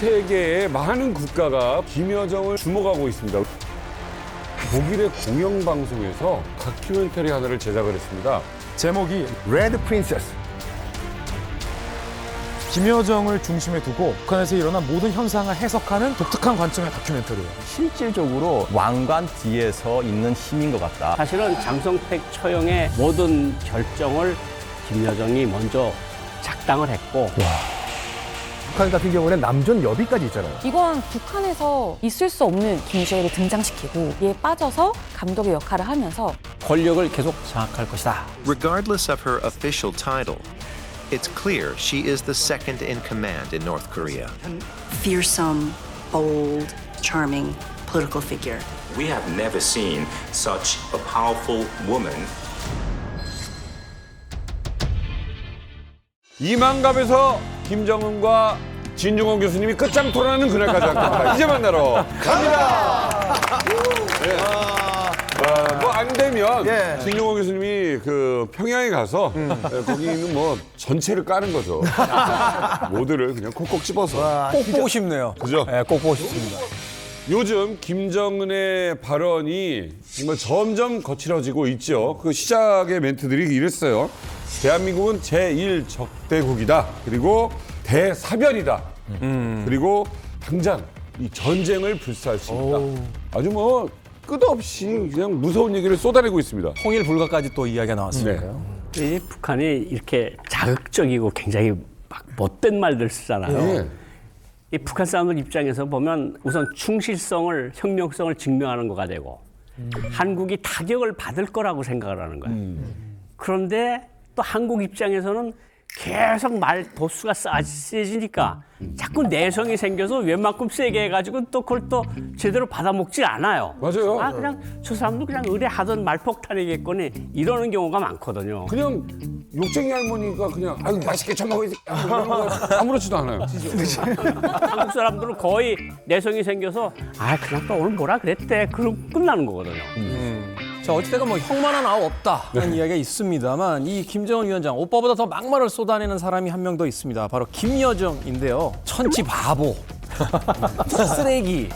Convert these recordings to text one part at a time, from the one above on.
세계의 많은 국가가 김여정을 주목하고 있습니다. 독일의 공영방송에서 다큐멘터리 하나를 제작을 했습니다. 제목이 레드 프린세스. 김여정을 중심에 두고 북한에서 일어난 모든 현상을 해석하는 독특한 관점의 다큐멘터리예요. 실질적으로 왕관 뒤에서 있는 힘인 것 같다. 사실은 장성택 처형의 모든 결정을 김여정이 먼저 작당을 했고 북한 같은 경우는 남존 여비까지 있잖아요. 이건 북한에서 있을 수 없는 김주혜를 등장시키고 이에 빠져서 감독의 역할을 하면서 권력을 계속 장악할 것이다. Regardless of her official title, it's clear she is the second in command in North Korea. Fearsome, bold, charming political figure. We have never seen such a powerful woman. 이만갑에서 김정은과 진중권 교수님이 끝장 토론하는 그날까지 할 겁니다. 이제 만나러 갑니다. 뭐 안 되면 진중권 교수님이 그 평양에 가서 거기 있는 뭐 전체를 까는 거죠. 모두를 그냥 콕콕 집어서. 꼭 보고 싶네요. 그죠? 네, 꼭 보고 싶습니다. 요즘 김정은의 발언이 정말 점점 거칠어지고 있죠. 그 시작의 멘트들이 이랬어요. 대한민국은 제1적대국이다. 그리고 대사변이다. 그리고 당장 이 전쟁을 불사할 수 있다. 아주 뭐 끝없이 그냥 무서운 얘기를 쏟아내고 있습니다. 통일 불가까지 또 이야기가 나왔으니까요. 이 북한이 이렇게 자극적이고 굉장히 막 못된 말들 쓰잖아요. 네. 이 북한 사람들 입장에서 보면 우선 충실성을, 혁명성을 증명하는 거가 되고 한국이 타격을 받을 거라고 생각을 하는 거예요. 그런데 또 한국 입장에서는 계속 말 도수가 세지니까 자꾸 내성이 생겨서 웬만큼 세게 해가지고 또 그걸 또 제대로 받아먹질 않아요. 맞아요. 아, 그냥 저 사람도 그냥 의뢰하던 말폭탄이겠거니 이러는 경우가 많거든요. 그냥 욕쟁이 할머니가 그냥 아유 맛있게 처먹어 아무렇지도 않아요. 한국 사람들은 거의 내성이 생겨서 아 그냥 또 오늘 뭐라 그랬대 그럼 끝나는 거거든요. 자, 어찌됐건 뭐 형만한 아우 없다는 이야기가 있습니다만 이 김정은 위원장 오빠보다 더 막말을 쏟아내는 사람이 한 명 더 있습니다. 바로 김여정인데요. 천지 바보, 쓰레기.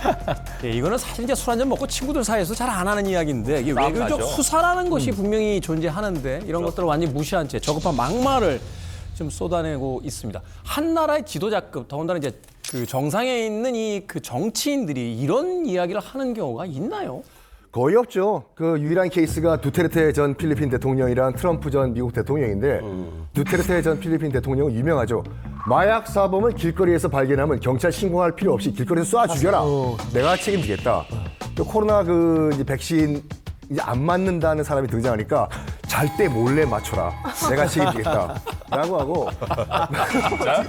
예, 이거는 사실 이제 술 한잔 먹고 친구들 사이에서 잘 안 하는 이야기인데 이게 외교적 수사라는 것이 분명히 존재하는데 이런 것들을 완전히 무시한 채 저급한 막말을 좀 쏟아내고 있습니다. 한 나라의 지도자급, 더군다나 이제 그 정상에 있는 이 그 정치인들이 이런 이야기를 하는 경우가 있나요? 거의 없죠. 그 유일한 케이스가 두테르테 전 필리핀 대통령이랑 트럼프 전 미국 대통령인데 두테르테 전 필리핀 대통령은 유명하죠. 마약 사범을 길거리에서 발견하면 경찰 신고할 필요 없이 길거리에서 쏴 죽여라. 내가 책임지겠다. 또 코로나 그 이제 백신 이제 안 맞는다는 사람이 등장하니까 잘 때 몰래 맞춰라. 내가 책임지겠다. 라고 하고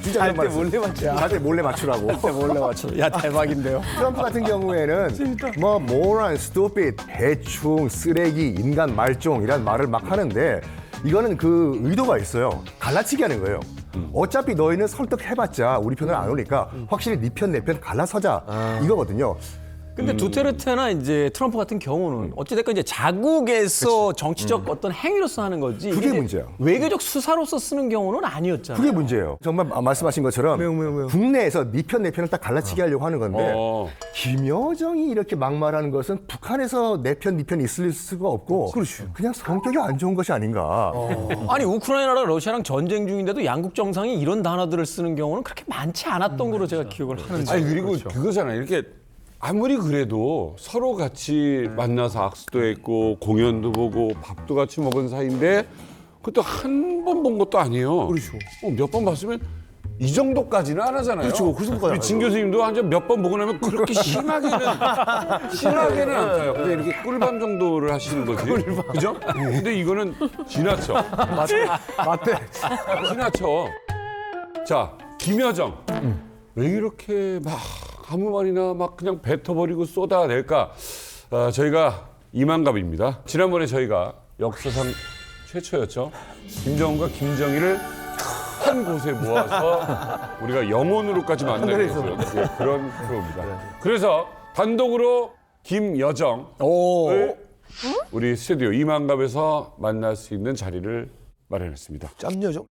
진짜 잘 때 몰래 맞춰라. 잘 때 몰래 맞추라고. 때 몰래 맞춰. 야, 대박인데요. 트럼프 같은 경우에는 뭐 moron, stupid, 대충, 쓰레기, 인간 말종이란 말을 막 하는데 이거는 그 의도가 있어요. 갈라치기 하는 거예요. 어차피 너희는 설득해봤자 우리 편을 안 오니까 확실히 네 편 내 편 갈라서자 이거거든요. 근데 두테르테나 이제 트럼프 같은 경우는 어찌됐건 이제 자국에서 정치적 어떤 행위로서 하는 거지. 그게 이게 문제야. 외교적 수사로서 쓰는 경우는 아니었잖아요. 그게 문제예요. 정말 말씀하신 것처럼 국내에서 네 편 내 편을 딱 갈라치기 하려고 하는 건데 김여정이 이렇게 막말하는 것은 북한에서 내 편 네 편 있을 수가 없고 그냥 성격이 안 좋은 것이 아닌가. 아니 우크라이나랑 러시아랑 전쟁 중인데도 양국 정상이 이런 단어들을 쓰는 경우는 그렇게 많지 않았던 거로 제가 기억을 하는데. 아니 그리고 그거잖아요. 이렇게 아무리 그래도 서로 같이 만나서 악수도 했고 공연도 보고 밥도 같이 먹은 사이인데 그것도 한 번 본 것도 아니에요. 그렇죠. 몇 번 봤으면 이 정도까지는 안 하잖아요. 그렇죠. 그 정도까지. 우리 진 교수님도 한 몇 번 보고 나면 그렇게 심하게는 안 타요. 근데 이렇게 꿀밤 정도를 하시는 거지. 그죠? 근데 이거는 지나쳐. 맞대. 지나쳐. 자, 김여정. 왜 이렇게 막 아무 말이나 막 그냥 뱉어버리고 쏟아낼까? 저희가 이만갑입니다. 지난번에 저희가 역사상 최초였죠. 김정은과 김정일을 한 곳에 모아서 우리가 영혼으로까지 만나게 했어요. 그런 프로입니다. 그래서 단독으로 김여정을 우리 스튜디오 이만갑에서 만날 수 있는 자리를 마련했습니다. 짬여정.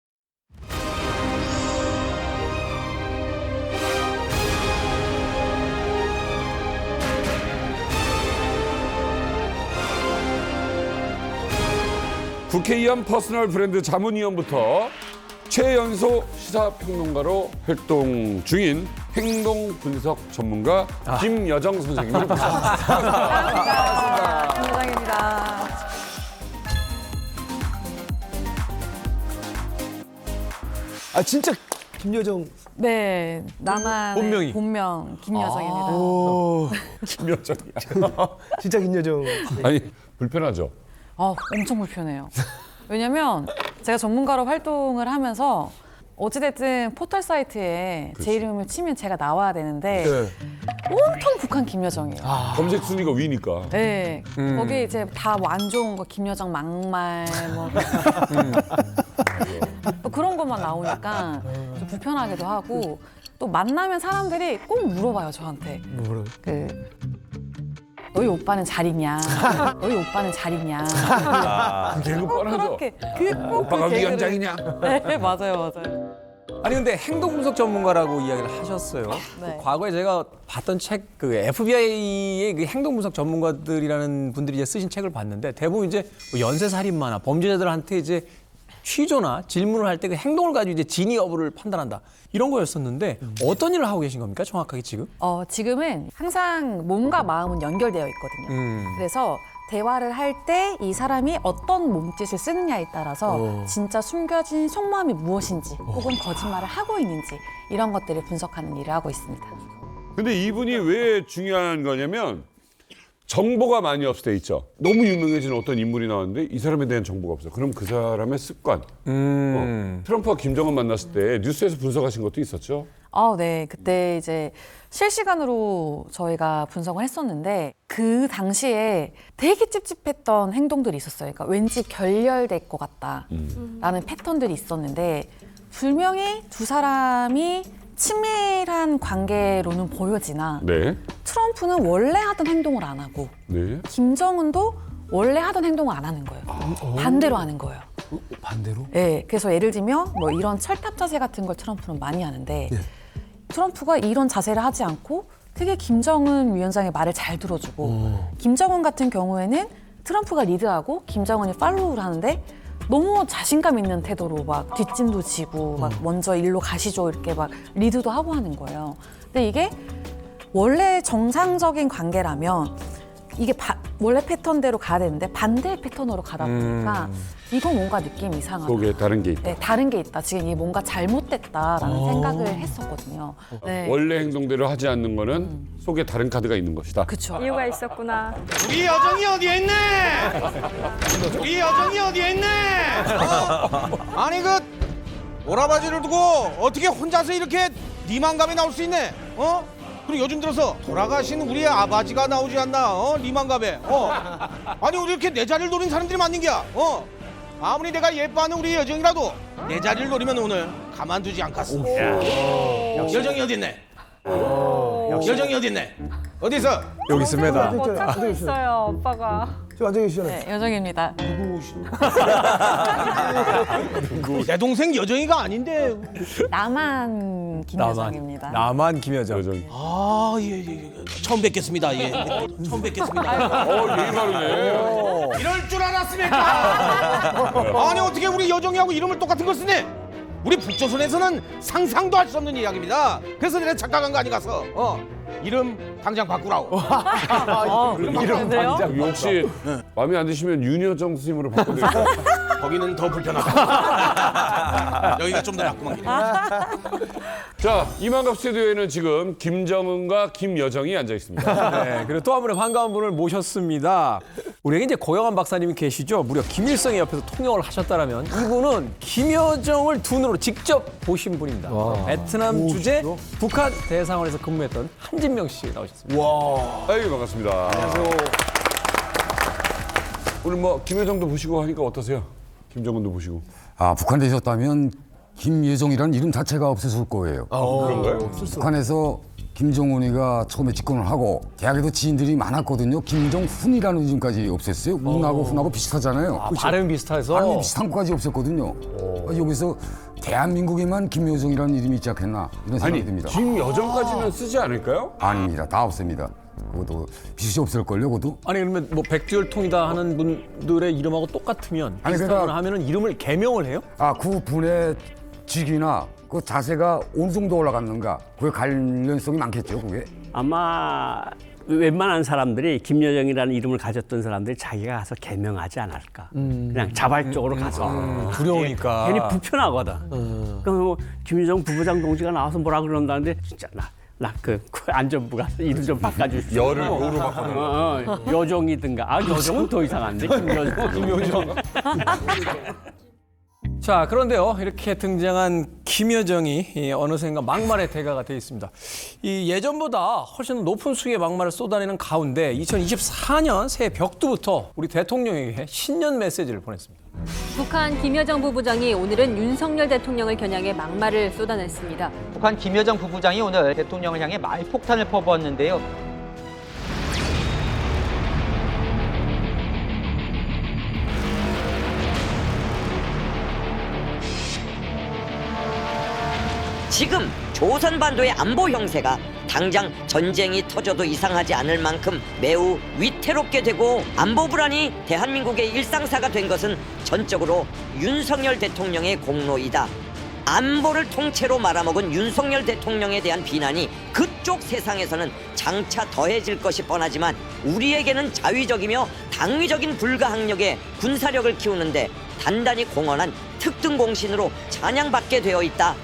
국회의원 퍼스널 브랜드 자문위원부터 최연소 시사평론가로 활동 중인 행동 분석 전문가 김여정 선생님을 모셨습니다. 감사합니다. 김여정입니다. 아 진짜 김여정. 네, 나만의 본명 김여정입니다. 김여정이야. 진짜 김여정. 아니 불편하죠? 엄청 불편해요. 왜냐면 제가 전문가로 활동을 하면서 어찌됐든 포털 사이트에 제 이름을 치면 제가 나와야 되는데 온통 북한 김여정이에요. 검색 순위가 위니까. 네, 거기 이제 다 뭐 안 좋은 거 김여정 막말 뭐 또 그런 것만 나오니까 좀 불편하기도 하고 또 만나면 사람들이 꼭 물어봐요 저한테. 뭐라고? 너희 오빠는 잘 있냐? 너희 오빠는 잘 있냐? 개그 뻔하죠? 그렇게 꼭 오빠가 그 개그를- 위원장이냐? 네, 맞아요. 아니 근데 행동 분석 전문가라고 이야기를 하셨어요. 네. 그 과거에 제가 봤던 책, 그 FBI의 그 행동 분석 전문가들이라는 분들이 이제 쓰신 책을 봤는데 대부분 이제 뭐 연쇄 살인마나 범죄자들한테 이제 취조나 질문을 할 때 그 행동을 가지고 이제 진위 여부를 판단한다 이런 거였었는데 어떤 일을 하고 계신 겁니까 정확하게 지금? 지금은 항상 몸과 마음은 연결되어 있거든요. 그래서 대화를 할 때 이 사람이 어떤 몸짓을 쓰느냐에 따라서 진짜 숨겨진 속마음이 무엇인지 혹은 거짓말을 하고 있는지 이런 것들을 분석하는 일을 하고 있습니다. 근데 이분이 왜 중요한 거냐면 정보가 많이 없을 때 있죠. 너무 유명해진 어떤 인물이 나왔는데 이 사람에 대한 정보가 없어. 그럼 그 사람의 습관. 트럼프와 김정은 만났을 때 뉴스에서 분석하신 것도 있었죠. 네. 그때 이제 실시간으로 저희가 분석을 했었는데 그 당시에 되게 찝찝했던 행동들이 있었어요. 그러니까 왠지 결렬될 것 같다라는 패턴들이 있었는데 분명히 두 사람이 친밀한 관계로는 보여지나 네. 트럼프는 원래 하던 행동을 안 하고 네. 김정은도 원래 하던 행동을 안 하는 거예요. 반대로 하는 거예요. 반대로? 네, 그래서 예를 들면 뭐 이런 철탑 자세 같은 걸 트럼프는 많이 하는데 트럼프가 이런 자세를 하지 않고 되게 김정은 위원장의 말을 잘 들어주고 김정은 같은 경우에는 트럼프가 리드하고 김정은이 팔로우를 하는데 너무 자신감 있는 태도로 막 뒷짐도 지고 막 먼저 일로 가시죠 이렇게 막 리드도 하고 하는 거예요. 근데 이게 원래 정상적인 관계라면 이게 원래 패턴대로 가야 되는데 반대의 패턴으로 가다 보니까 이거 뭔가 느낌이 이상하다. 속에 다른 게 있다. 네, 다른 게 있다. 지금 이게 뭔가 잘못됐다라는 생각을 했었거든요. 네. 원래 행동대로 하지 않는 거는 속에 다른 카드가 있는 것이다. 그쵸. 이유가 있었구나. 우리 여정이 어디에 있네? 우리 여정이 어디에 있네? 아니 그 오라바지를 두고 어떻게 혼자서 이렇게 리만감이 나올 수 있네? 그리고 요즘 들어서 돌아가신 우리 아버지가 나오지 않나? 리만감에. 아니 우리 이렇게 내 자리를 노린 사람들이 많은 게야. 아무리 내가 예뻐하는 우리 여정이라도 내 자리를 노리면 오늘 가만두지 않겠어. 여정이 어디 있네? 여정이 어디 있네? 어디 있어? 여기 있습니다. 못 찾고 있어요, 오빠가. 저 앉아 계시잖아요. 네, 여정입니다. 내 동생 여정이가 아닌데. 나만 김여정입니다. 나만 김여정. 예. 처음 뵙겠습니다. 예. 처음 뵙겠습니다. 예의 바르네. 이럴 줄 알았습니까? 아니 어떻게 우리 여정이하고 이름을 똑같은 걸 쓰네? 우리 북조선에서는 상상도 할 수 없는 이야기입니다. 그래서 내가 착각한 거 아니가서 이름 당장 바꾸라고. 이런데요? 혹시 마음에 안 드시면 윤여정 선생님으로 바꿔드릴까요? 거기는 더 불편하다. 여기가 좀 더 낫구만. 자, 이만갑 스튜디오에는 지금 김정은과 김여정이 앉아 있습니다. 네, 그리고 또 한 분의 반가운 분을 모셨습니다. 우리에게 이제 고영한 박사님이 계시죠. 무려 김일성의 옆에서 통역을 하셨다라면 이분은 김여정을 두 눈으로 직접 보신 분입니다. 베트남 주재 북한 대사관에서 근무했던 한진명 씨 나오셨습니다. 아유, 반갑습니다. 안녕하세요. 오늘 뭐 김여정도 보시고 하니까 어떠세요? 김정은도 보시고. 북한에 계셨다면 김여정이라는 이름 자체가 없었을 거예요. 그런가요? 북한에서 김정은이가 처음에 집권을 하고 대학에도 지인들이 많았거든요. 김정훈이라는 이름까지 없었어요. 운하고 훈하고 비슷하잖아요. 발음 비슷해서. 발음이 비슷한 것까지 없었거든요. 여기서 대한민국에만 김여정이라는 이름이 있지 않겠나 이런 생각이 듭니다. 김여정까지는 쓰지 않을까요? 아닙니다. 다 없습니다. 그것도 비슷이 없을걸요, 그것도? 아니 그러면 뭐 백두혈통이다 하는 분들의 이름하고 똑같으면 아니, 비슷하거나 그러니까- 하면은 이름을 개명을 해요? 아, 그 분의 직이나 그 자세가 어느 정도 올라갔는가 그게 관련성이 많겠죠, 그게. 아마 웬만한 사람들이 김여정이라는 이름을 가졌던 사람들이 자기가 가서 개명하지 않을까. 그냥 자발적으로 가서. 두려우니까. 괜히 불편하거든. 그러니까 뭐 김여정 부부장 동지가 나와서 뭐라 그런다는데 진짜 그 안전부 가서 이름 좀 바꿔주십시오. 열을 요로 바꿔. 여종이든가. 아 여종은 더 이상한데 김여정. 자, 그런데요. 이렇게 등장한 김여정이 어느샌가 막말의 대가가 되어 있습니다. 이 예전보다 훨씬 높은 수위의 막말을 쏟아내는 가운데 2024년 새해 벽두부터 우리 대통령에게 신년 메시지를 보냈습니다. 북한 김여정 부부장이 오늘은 윤석열 대통령을 겨냥해 막말을 쏟아냈습니다. 북한 김여정 부부장이 오늘 대통령을 향해 말폭탄을 퍼부었는데요. 지금 조선반도의 안보 형세가 당장 전쟁이 터져도 이상하지 않을 만큼 매우 위태롭게 되고 안보 불안이 대한민국의 일상사가 된 것은 전적으로 윤석열 대통령의 공로이다. 안보를 통째로 말아먹은 윤석열 대통령에 대한 비난이 그쪽 세상에서는 장차 더해질 것이 뻔하지만 우리에게는 자위적이며 당위적인 불가항력의 군사력을 키우는데 단단히 공헌한 특등공신으로 찬양받게 되어 있다.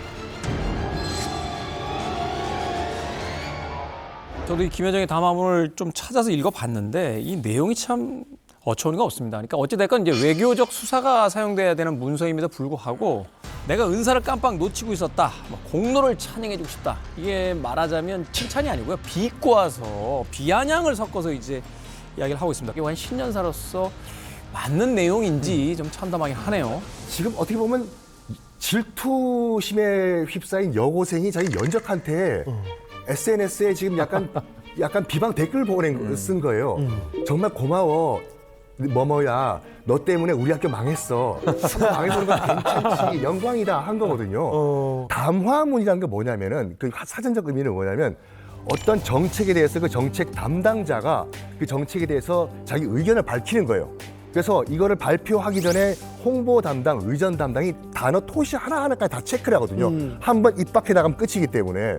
저도 이 김여정의 담화문을 좀 찾아서 읽어봤는데 이 내용이 참 어처구니가 없습니다. 그러니까 어찌됐건 이제 외교적 수사가 사용돼야 되는 문서임에도 불구하고 내가 은사를 깜빡 놓치고 있었다. 뭐 공로를 찬양해주고 싶다. 이게 말하자면 칭찬이 아니고요. 비꼬아서 비아냥을 섞어서 이제 이야기를 하고 있습니다. 이게 한 신년사로서 맞는 내용인지 좀 참담하긴 하네요. 지금 어떻게 보면 질투심에 휩싸인 여고생이 자기 연적한테 SNS에 지금 약간 비방 댓글 쓴 거예요. 정말 고마워. 뭐뭐야. 너 때문에 우리 학교 망했어. 망해보는 건 괜찮지. 영광이다 한 거거든요. 담화문이라는 게 뭐냐면은 그 사전적 의미는 뭐냐면 어떤 정책에 대해서 그 정책 담당자가 그 정책에 대해서 자기 의견을 밝히는 거예요. 그래서 이거를 발표하기 전에 홍보 담당, 의전 담당이 단어 토시 하나하나까지 다 체크를 하거든요. 한번 입 밖에 나가면 끝이기 때문에.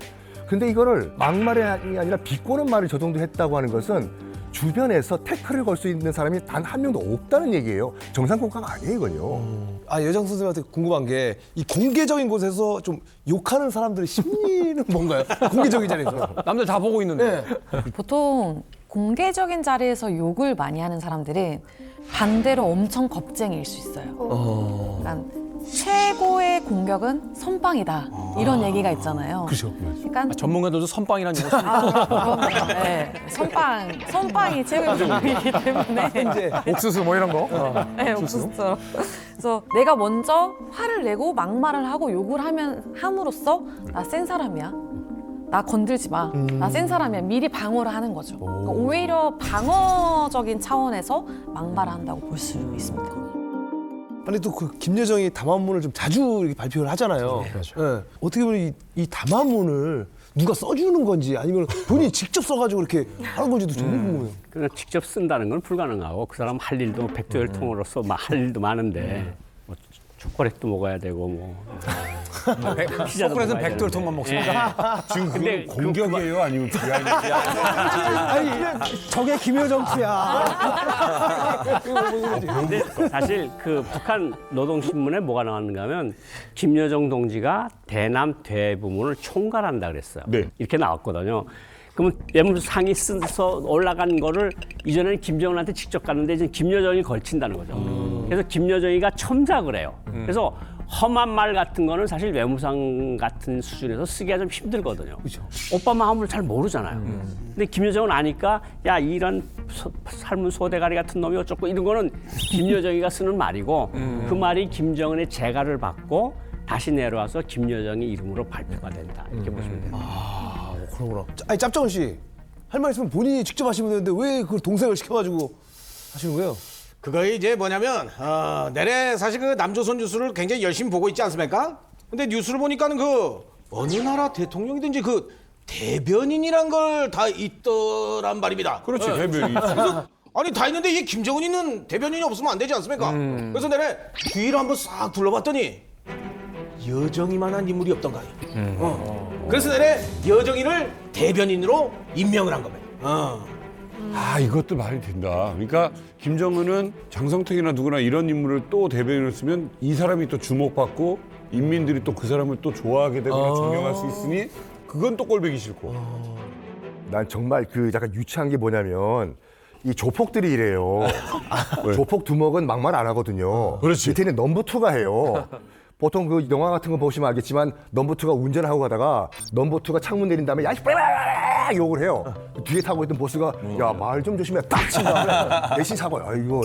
근데 이거를 막말이 아니라 비꼬는 말을 저 정도 했다고 하는 것은 주변에서 태클을 걸 수 있는 사람이 단 한 명도 없다는 얘기예요. 정상 국가가 아니에요, 이건요. 아, 여정 선생님한테 궁금한 게 이 공개적인 곳에서 좀 욕하는 사람들의 심리는 뭔가요? 공개적인 자리에서. 남들 다 보고 있는데. 보통 공개적인 자리에서 욕을 많이 하는 사람들은 반대로 엄청 겁쟁이일 수 있어요. 그러니까 최고의 공격은 선빵이다. 이런 얘기가 있잖아요. 그렇죠. 그러니까 전문가들도 선빵이라는 용어 씁니다. 네, 선빵이 최고의 공격이기 때문에 이제 옥수수 뭐 이런 거. 네, 옥수수처럼. 그래서 내가 먼저 화를 내고 막말을 하고 욕을 함으로써 나 센 사람이야. 나 건들지 마. 나 센 사람이야. 미리 방어를 하는 거죠. 그러니까 오히려 방어적인 차원에서 막말을 한다고 볼 수 있습니다. 아니 또 그 김여정이 담화문을 좀 자주 이렇게 발표를 하잖아요. 네, 그렇죠. 예. 어떻게 보면 이 담화문을 누가 써주는 건지 아니면 본인이 직접 써가지고 이렇게 하는 건지도 정말 궁금해요. 그냥 직접 쓴다는 건 불가능하고 그 사람 할 일도 백두혈통으로서 할 일도 많은데 뭐 초콜릿도 먹어야 되고 뭐 초콜릿은 백두혈통만 먹습니다. 지금 그건 공격이에요, 아니면 비하인드? 아니 저게 김여정 피야. 근데 사실 그 북한 노동신문에 뭐가 나왔는가 하면 김여정 동지가 대남 대부문을 총괄한다 그랬어요. 네. 이렇게 나왔거든요. 그러면 외무상이 써서 올라간 거를 이전에는 김정은한테 직접 갔는데 이제 김여정이 걸친다는 거죠. 그래서 김여정이가 첨삭을 해요. 그래서 험한 말 같은 거는 사실 외무상 같은 수준에서 쓰기가 좀 힘들거든요. 그렇죠. 오빠 마음을 잘 모르잖아요. 근데 김여정은 아니까 야 이런 삶은 소대가리 같은 놈이 어쩌고 이런 거는 김여정이가 쓰는 말이고 그 말이 김정은의 재가를 받고 다시 내려와서 김여정의 이름으로 발표가 된다. 이렇게 보시면 돼요. 아, 그러구나. 아니 짭정은 씨, 할 말 있으면 본인이 직접 하시면 되는데 왜 그걸 동생을 시켜가지고 하시는 거예요? 그거 이제 뭐냐면 내래 사실 그 남조선 뉴스를 굉장히 열심히 보고 있지 않습니까? 근데 뉴스를 보니까는 그 어느 나라 대통령이든지 그 대변인이란 걸 다 있더란 말입니다. 그렇지, 예. 대변인. 그래서 아니 다 있는데 이 김정은이는 대변인이 없으면 안 되지 않습니까? 그래서 내가 뒤를 한번 싹 둘러봤더니 여정이만한 인물이 없던가. 그래서 내가 여정이를 대변인으로 임명을 한 겁니다. 아, 이것도 말이 된다. 그러니까 김정은은 장성택이나 누구나 이런 인물을 또 대변인으로 쓰면 이 사람이 또 주목받고 인민들이 또 그 사람을 또 좋아하게 되거나 존경할 수 있으니 그건 또 꼴보기 싫고. 난 정말 그 약간 유치한 게 뭐냐면 이 조폭들이 이래요. 조폭 두목은 막말 안 하거든요. 그렇지. 밑에는 넘버2가 해요. 보통 그 영화 같은 거 보시면 알겠지만 넘버2가 운전하고 가다가 넘버2가 창문 내린 다음에 야이 욕을 해요. 뒤에 타고 있던 보스가 야 말 좀 조심해 딱 친 다음에 대신 사과요. 아 이거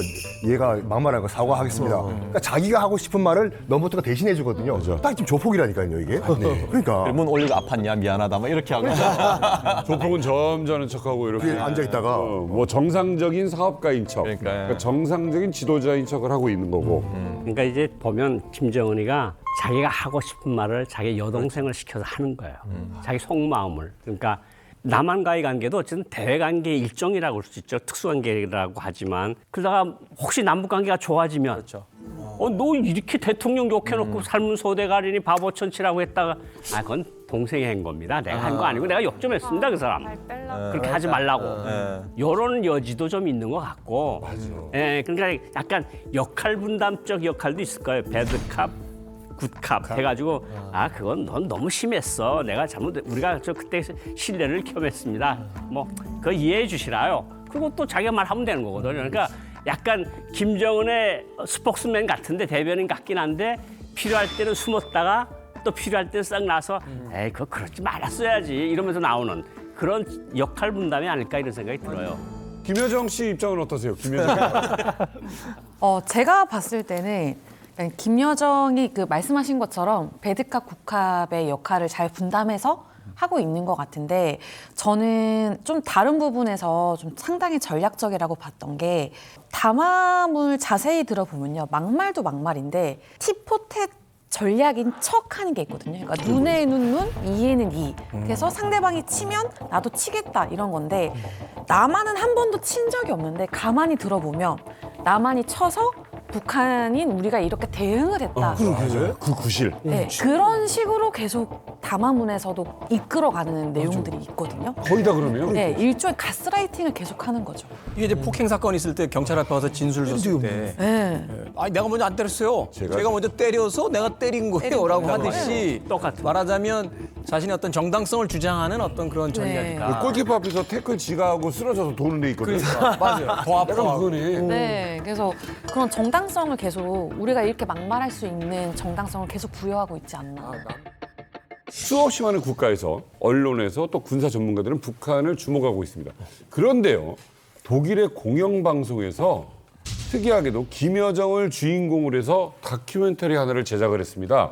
얘가 막말한 거 사과하겠습니다. 그러니까 자기가 하고 싶은 말을 넘버2가 대신해 주거든요. 딱 지금 조폭이라니까요 이게. 그러니까 문 올리고 아팠냐 미안하다 막 이렇게 하고. 조폭은 점잖은 척하고 이렇게 앉아 있다가 뭐 정상적인 사업가인 척, 그러니까 정상적인 지도자인 척을 하고 있는 거고. 그러니까 이제 보면 김정은이가 자기가 하고 싶은 말을 자기 여동생을 시켜서 하는 거예요. 자기 속마음을. 그러니까 남한과의 관계도 어쨌든 대외관계의 일종이라고 할 수 있죠. 특수관계라고 하지만 그러다가 혹시 남북관계가 좋아지면 너 이렇게 대통령 욕해놓고 삶은 소대가리니 바보천치라고 했다가 그건 동생이 한 겁니다. 내가 한 거 아니고 내가 욕 좀 했습니다. 그 사람. 그렇게 하지 말라고. 이런 여지도 좀 있는 것 같고. 예, 그러니까 약간 역할 분담적 역할도 있을 거예요. 배드캅. 굿캅 해가지고 그건 넌 너무 심했어. 내가 우리가 그때 신뢰를 겸했습니다. 뭐 그거 이해해 주시라요. 그리고 또 자기가 말하면 되는 거거든요. 그러니까 약간 김정은의 스포크스맨 같은데 대변인 같긴 한데 필요할 때는 숨었다가 또 필요할 때는 싹 나서 에이 그거 그렇지 말았어야지 이러면서 나오는 그런 역할 분담이 아닐까 이런 생각이 들어요. 김여정 씨 입장은 어떠세요? 김여정. 제가 봤을 때는 김여정이 그 말씀하신 것처럼 배드캅 굿캅의 역할을 잘 분담해서 하고 있는 것 같은데 저는 좀 다른 부분에서 좀 상당히 전략적이라고 봤던 게 담화문을 자세히 들어보면요. 막말도 막말인데 tit-for-tat 전략인 척하는 게 있거든요. 그러니까 눈에 눈, 이에는 이. 그래서 상대방이 치면 나도 치겠다 이런 건데 남한은 한 번도 친 적이 없는데 가만히 들어보면 남한이 쳐서 북한인 우리가 이렇게 대응을 했다. 맞아요. 그 구실. 네, 그런 식으로 계속 담화문에서도 이끌어가는 내용들이 있거든요. 거의 다 그러면? 네, 일종의 가스라이팅을 계속하는 거죠. 이게 이제 폭행 사건 있을 때 경찰 앞에 와서 진술 줬을 때 아니 내가 먼저 안 때렸어요. 제가 먼저 때려서 내가 때린 거예요라고 하듯이 똑같은 말하자면 자신의 어떤 정당성을 주장하는 어떤 그런 전략이다. 골키퍼 앞에서 태클 지가 하고 쓰러져서 도는 데 있거든요. 맞아요. 더 아파. 그거네. 네, 그래서 그런 정당성을 계속 우리가 이렇게 막말할 수 있는 정당성을 계속 부여하고 있지 않나. 수없이 많은 국가에서 언론에서 또 군사 전문가들은 북한을 주목하고 있습니다. 그런데요, 독일의 공영방송에서 특이하게도 김여정을 주인공으로 해서 다큐멘터리 하나를 제작을 했습니다.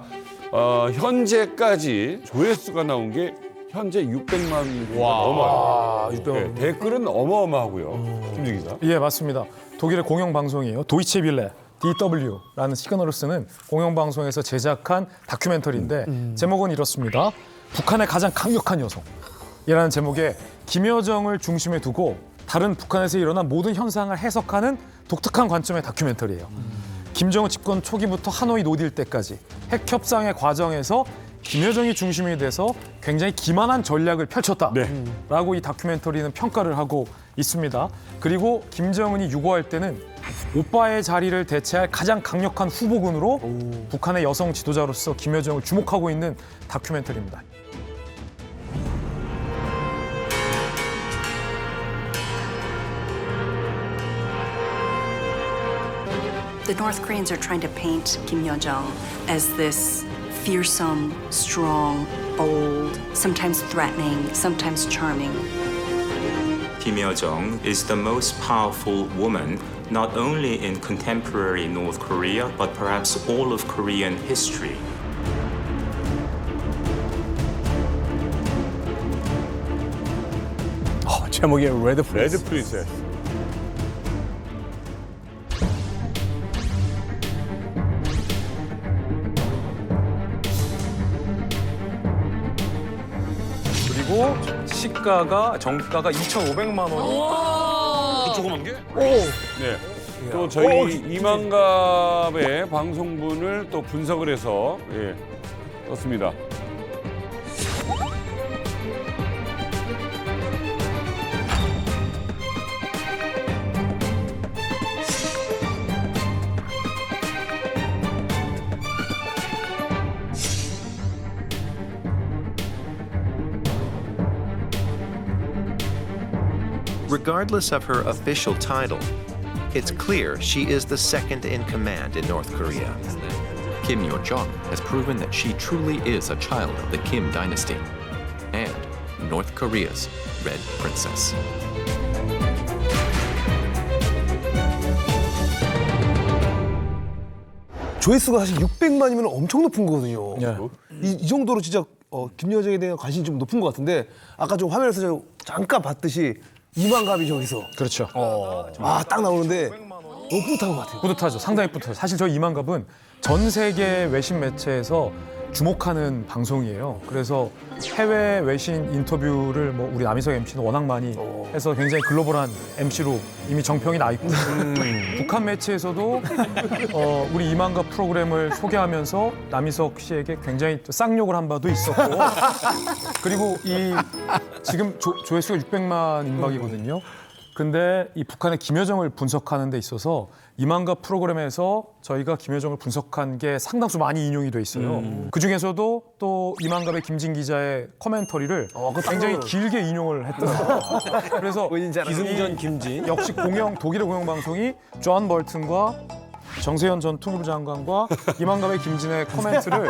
현재까지 조회수가 나온 게 현재 600만 어마어마해요. 600만. 네, 댓글은 어마어마하고요. 김주 기자. 예, 맞습니다. 독일의 공영방송이에요. 도이체빌레 DW라는 시그널을 쓰는 공영방송에서 제작한 다큐멘터리인데 제목은 이렇습니다. 북한의 가장 강력한 여성이라는 제목에 김여정을 중심에 두고 다른 북한에서 일어난 모든 현상을 해석하는 독특한 관점의 다큐멘터리예요. 김정은 집권 초기부터 하노이 노딜 때까지 핵 협상의 과정에서 김여정이 중심이 돼서 굉장히 기만한 전략을 펼쳤다라고 이 다큐멘터리는 평가를 하고 있습니다. 그리고 김정은이 유고할 때는 오빠의 자리를 대체할 가장 강력한 후보군으로 북한의 여성 지도자로서 김여정을 주목하고 있는 다큐멘터리입니다. The North Koreans are trying to paint Kim Yo-jong as this fearsome, strong, bold, sometimes threatening, sometimes charming. Kim Yo-jong is the most powerful woman not only in contemporary North Korea but perhaps all of Korean history. 제목이 레드 프린세스. 그리고 그리고 시가가 정가가 2,500만 원이. 조그만 게? 오. 네. 또 저희 이만갑의 방송분을 또 분석을 해서 떴습니다. Regardless of her official title, it's clear she is the second in command in North Korea. Kim Yo-jong has proven that she truly is a child of the Kim dynasty and North Korea's Red Princess. 조회수가 사실 600만이면 엄청 높은 거거든요. 이 정도로 진짜 김여정에 대한 관심이 좀 높은 것 같은데 아까 좀 화면에서 저 잠깐 봤듯이 이만갑이 저기서 그렇죠. 딱 나오는데 너무 뿌듯한 것 같아요. 뿌듯하죠. 상당히 뿌듯해요. 사실 저 이만갑은 전 세계 외신 매체에서 주목하는 방송이에요. 그래서 해외 외신 인터뷰를 뭐 우리 남희석 MC는 워낙 많이 해서 굉장히 글로벌한 MC로 이미 정평이 나 있고 북한 매체에서도 우리 이만갑 프로그램을 소개하면서 남희석 씨에게 굉장히 쌍욕을 한 바도 있었고 그리고 이 지금 조회수가 600만 임박이거든요. 근데 이 북한의 김여정을 분석하는 데 있어서 이만갑 프로그램에서 저희가 김여정을 분석한 게 상당수 많이 인용이 돼 있어요. 그중에서도 또 이만갑의 김진 기자의 코멘터리를 굉장히 길게 인용을 했더라고요. 그래서 기승전 김진. 역시 독일의 공영방송이 존 볼튼과 정세현 전 통일부 장관과 이만갑의 김진의 코멘트를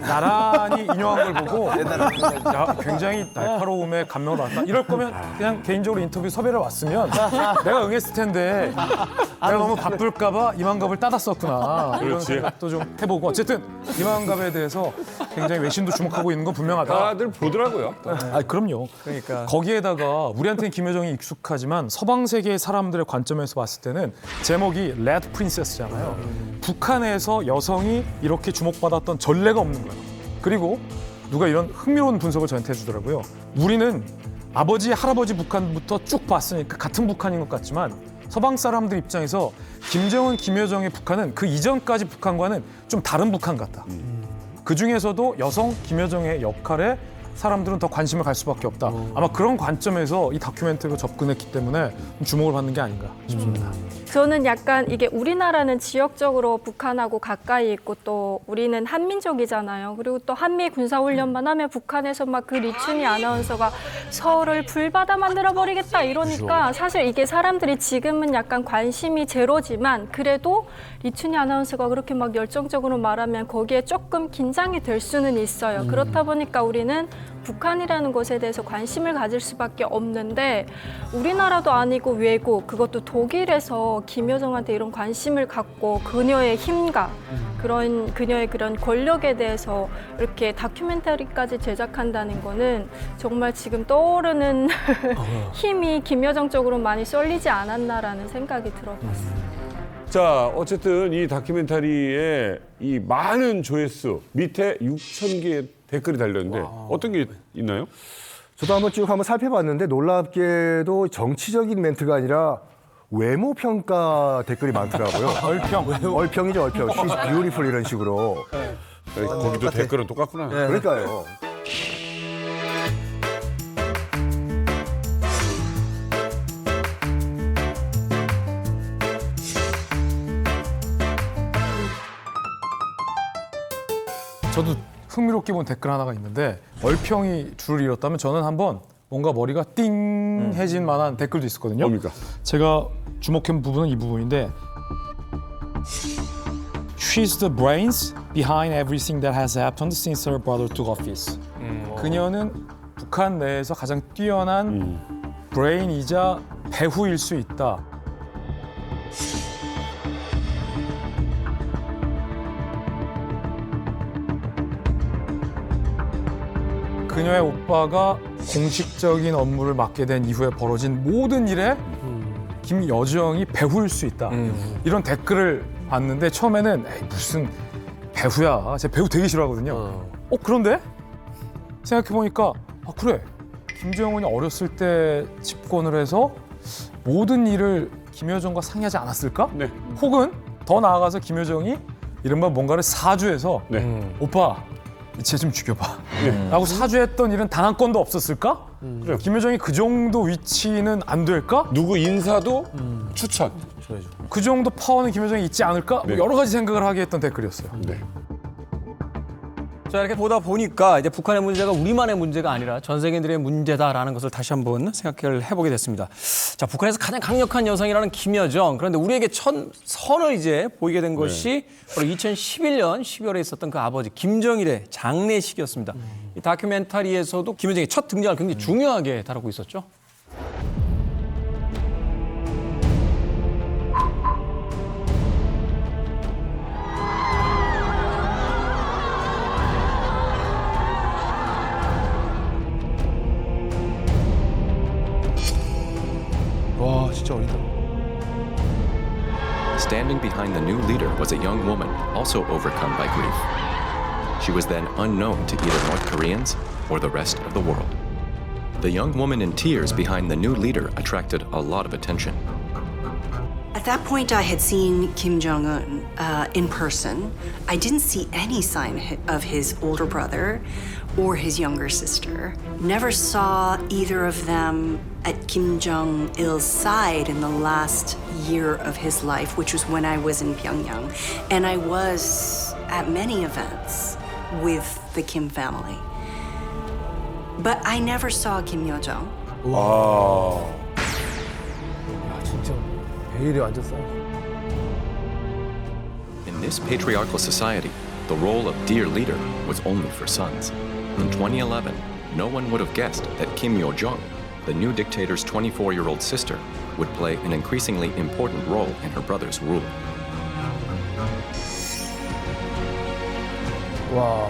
나란히 인용한 걸 보고 야, 굉장히 날카로움에 감명을 받았다. 이럴 거면 그냥 개인적으로 인터뷰 섭외를 왔으면 내가 응했을 텐데 내가 너무 바쁠까 봐 이만갑을 따랐었구나. 이런 생각도 좀 해보고 어쨌든 이만갑에 대해서 굉장히 외신도 주목하고 있는 건 분명하다. 다들 보더라고요. 그럼요. 그러니까 거기에다가 우리한테는 김여정이 익숙하지만 서방 세계의 사람들의 관점에서 봤을 때는 제목이 레드 프린세스잖아요. 북한에서 여성이 이렇게 주목받았던 전례가 없는 거예요. 그리고 누가 이런 흥미로운 분석을 저한테 해주더라고요. 우리는 아버지, 할아버지 북한부터 쭉 봤으니까 같은 북한인 것 같지만 서방 사람들 입장에서 김정은, 김여정의 북한은 그 이전까지 북한과는 좀 다른 북한 같다. 그중에서도 여성 김여정의 역할에 사람들은 더 관심을 갈 수밖에 없다. 아마 그런 관점에서 이 다큐멘터리로 접근했기 때문에 주목을 받는 게 아닌가 싶습니다. 저는 약간 이게 우리나라는 지역적으로 북한하고 가까이 있고 또 우리는 한민족이잖아요. 그리고 또 한미 군사훈련만 하면 북한에서 막 그 리춘희 아나운서가 서울을 불바다 만들어버리겠다 이러니까 사실 이게 사람들이 지금은 약간 관심이 제로지만 그래도 리춘희 아나운서가 그렇게 막 열정적으로 말하면 거기에 조금 긴장이 될 수는 있어요. 그렇다 보니까 우리는 북한이라는 것에 대해서 관심을 가질 수밖에 없는데 우리나라도 아니고 외국, 그것도 독일에서 김여정한테 이런 관심을 갖고 그녀의 힘과 그녀의 그런 권력에 대해서 이렇게 다큐멘터리까지 제작한다는 거는 정말 지금 떠오르는 힘이 김여정 쪽으로 많이 쏠리지 않았나라는 생각이 들어봤어요. 자, 어쨌든 이 다큐멘터리에 이 많은 조회수 밑에 6,000개의 댓글이 달렸는데 어떤 게 있나요? 저도 한번 살펴봤는데 놀랍게도 정치적인 멘트가 아니라 외모 평가 댓글이 많더라고요. 얼평이죠, 얼평. She's beautiful 이런 식으로. 거기도 댓글은 똑같구나. 그러니까요. 저도 흥미롭게 본 댓글 하나가 있는데 얼평이 줄을 잃었다면 저는 한번 뭔가 머리가 띵해진 만한 댓글도 있었거든요. 뭡니까? 제가 주목한 부분은 이 부분인데 She's the brains behind everything that has happened since her brother took office. 그녀는 북한 내에서 가장 뛰어난 브레인이자 배후일 수 있다. 그녀의 오빠가 공식적인 업무를 맡게 된 이후에 벌어진 모든 일에 김여정이 배후일 수 있다. 이런 댓글을 봤는데 처음에는 에이, 무슨 배후야. 제가 배후 되게 싫어하거든요. 그런데 생각해보니까 그래. 김정은이 어렸을 때 집권을 해서 모든 일을 김여정과 상의하지 않았을까? 네. 혹은 더 나아가서 김여정이 이른바 뭔가를 사주해서 오빠 쟤 좀 죽여봐 라고 사주했던 일은 단 한 건도 없었을까? 김여정이 그 정도 위치는 안 될까? 누구 인사도 추천. 그 정도 파워는 김여정이 있지 않을까? 뭐 여러 가지 생각을 하게 했던 댓글이었어요. 자, 이렇게 보다 보니까 이제 북한의 문제가 우리만의 문제가 아니라 전 세계인들의 문제다라는 것을 다시 한번 생각을 해보게 됐습니다. 자, 북한에서 가장 강력한 여성이라는 김여정. 그런데 우리에게 첫 선을 이제 보이게 된 것이 바로 2011년 12월에 있었던 그 아버지 김정일의 장례식이었습니다. 이 다큐멘터리에서도 김여정의 첫 등장을 굉장히 중요하게 다루고 있었죠. 와, 진짜 어리다. Standing behind the new leader was a young woman, also overcome by grief. She was then unknown to either North Koreans or the rest of the world. The young woman in tears behind the new leader attracted a lot of attention. At that point, I had seen Kim Jong-un in person. I didn't see any sign of his older brother or his younger sister. Never saw either of them at Kim Jong-il's side in the last year of his life, which was when I was in Pyongyang. And I was at many events with the Kim family. But I never saw Kim Yo-jong. 와. 야, 진짜 베일이 완전 싸. In this patriarchal society, the role of dear leader was only for sons. In 2011, no one would have guessed that Kim Yo-jong, the new dictator's 24-year-old sister, would play an increasingly important role in her brother's rule. 와.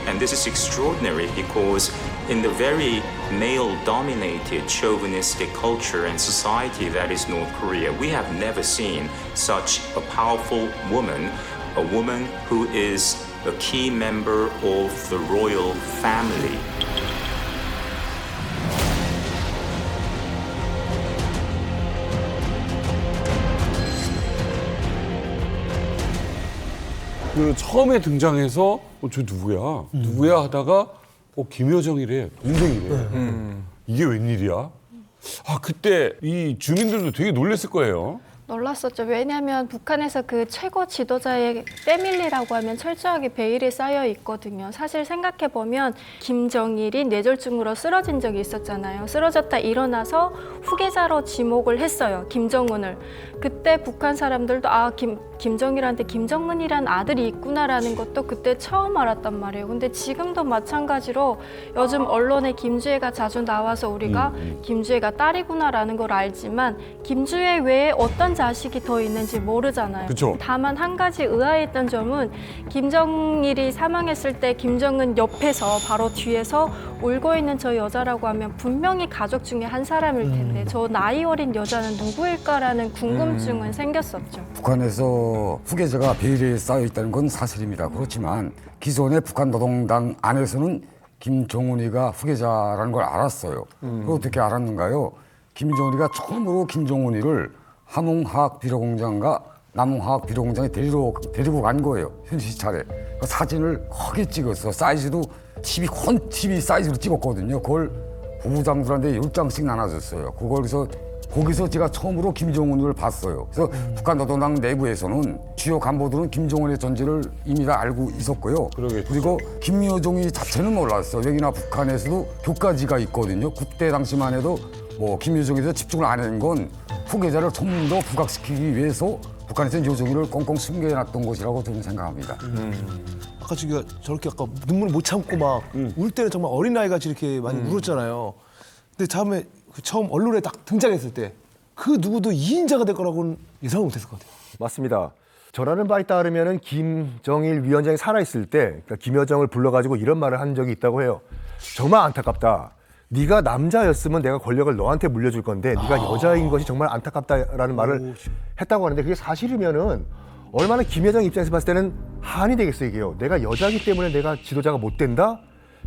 And this is extraordinary because in the very male-dominated chauvinistic culture and society that is North Korea, we have never seen such a powerful woman, a woman who is a key member of the royal family. 그 처음에 등장해서 저 누구야? 누구야 하다가 김여정이래. 동생이래. 이게 웬일이야? 아, 그때 이 주민들도 되게 놀랐을 거예요. 놀랐었죠. 왜냐하면 북한에서 그 최고 지도자의 패밀리라고 하면 철저하게 베일이 쌓여 있거든요. 사실 생각해보면 김정일이 뇌졸중으로 쓰러진 적이 있었잖아요. 쓰러졌다 일어나서 후계자로 지목을 했어요. 김정은을. 그때 북한 사람들도 김정일한테 김정은이란 아들이 있구나라는 것도 그때 처음 알았단 말이에요. 근데 지금도 마찬가지로 요즘 언론에 김주애가 자주 나와서 우리가 김주애가 딸이구나라는 걸 알지만 김주애 외에 어떤 자식이 더 있는지 모르잖아요. 그쵸. 다만 한 가지 의아했던 점은 김정일이 사망했을 때 김정은 옆에서 바로 뒤에서 울고 있는 저 여자라고 하면 분명히 가족 중에 한 사람일 텐데 저 나이 어린 여자는 누구일까라는 궁금증은 생겼었죠. 북한에서 후계자가 베일에 쌓여 있다는 건 사실입니다. 그렇지만 기존의 북한 노동당 안에서는 김정은이가 후계자라는 걸 알았어요. 어떻게 알았는가요? 김정은이가 처음으로 김정은이를 함흥화학비료공장과 남흥화학비료공장에 데리고 간 거예요. 현시 차례. 그 사진을 크게 찍어서 사이즈도 콘 TV 사이즈로 찍었거든요. 그걸 부부장들한테 10장씩 나눠줬어요. 거기서 제가 처음으로 김정은을 봤어요. 그래서 북한 노동당 내부에서는 주요 간부들은 김정은의 존재를 이미 다 알고 있었고요. 그리고 김여정이 자체는 몰랐어요. 여기나 북한에서도 교과지가 있거든요. 그때 당시만 해도 김여정에 대해서 집중을 안 한 건 후계자를 좀 더 부각시키기 위해서 북한에서는 여정이를 꽁꽁 숨겨놨던 것이라고 저는 생각합니다. 아까 저렇게 아까 눈물 못 참고 막 울 때는 정말 어린아이같이 이렇게 많이 울었잖아요. 근데 다음에 처음 언론에 딱 등장했을 때 그 누구도 2인자가 될 거라고는 예상을 못했을 것 같아요. 맞습니다. 전하는 바에 따르면은 김정일 위원장이 살아있을 때 그러니까 김여정을 불러가지고 이런 말을 한 적이 있다고 해요. 정말 안타깝다. 네가 남자였으면 내가 권력을 너한테 물려줄 건데 네가 여자인 것이 정말 안타깝다라는 말을 했다고 하는데 그게 사실이면은 얼마나 김여정 입장에서 봤을 때는 한이 되겠어요, 이게요. 내가 여자기 때문에 내가 지도자가 못 된다?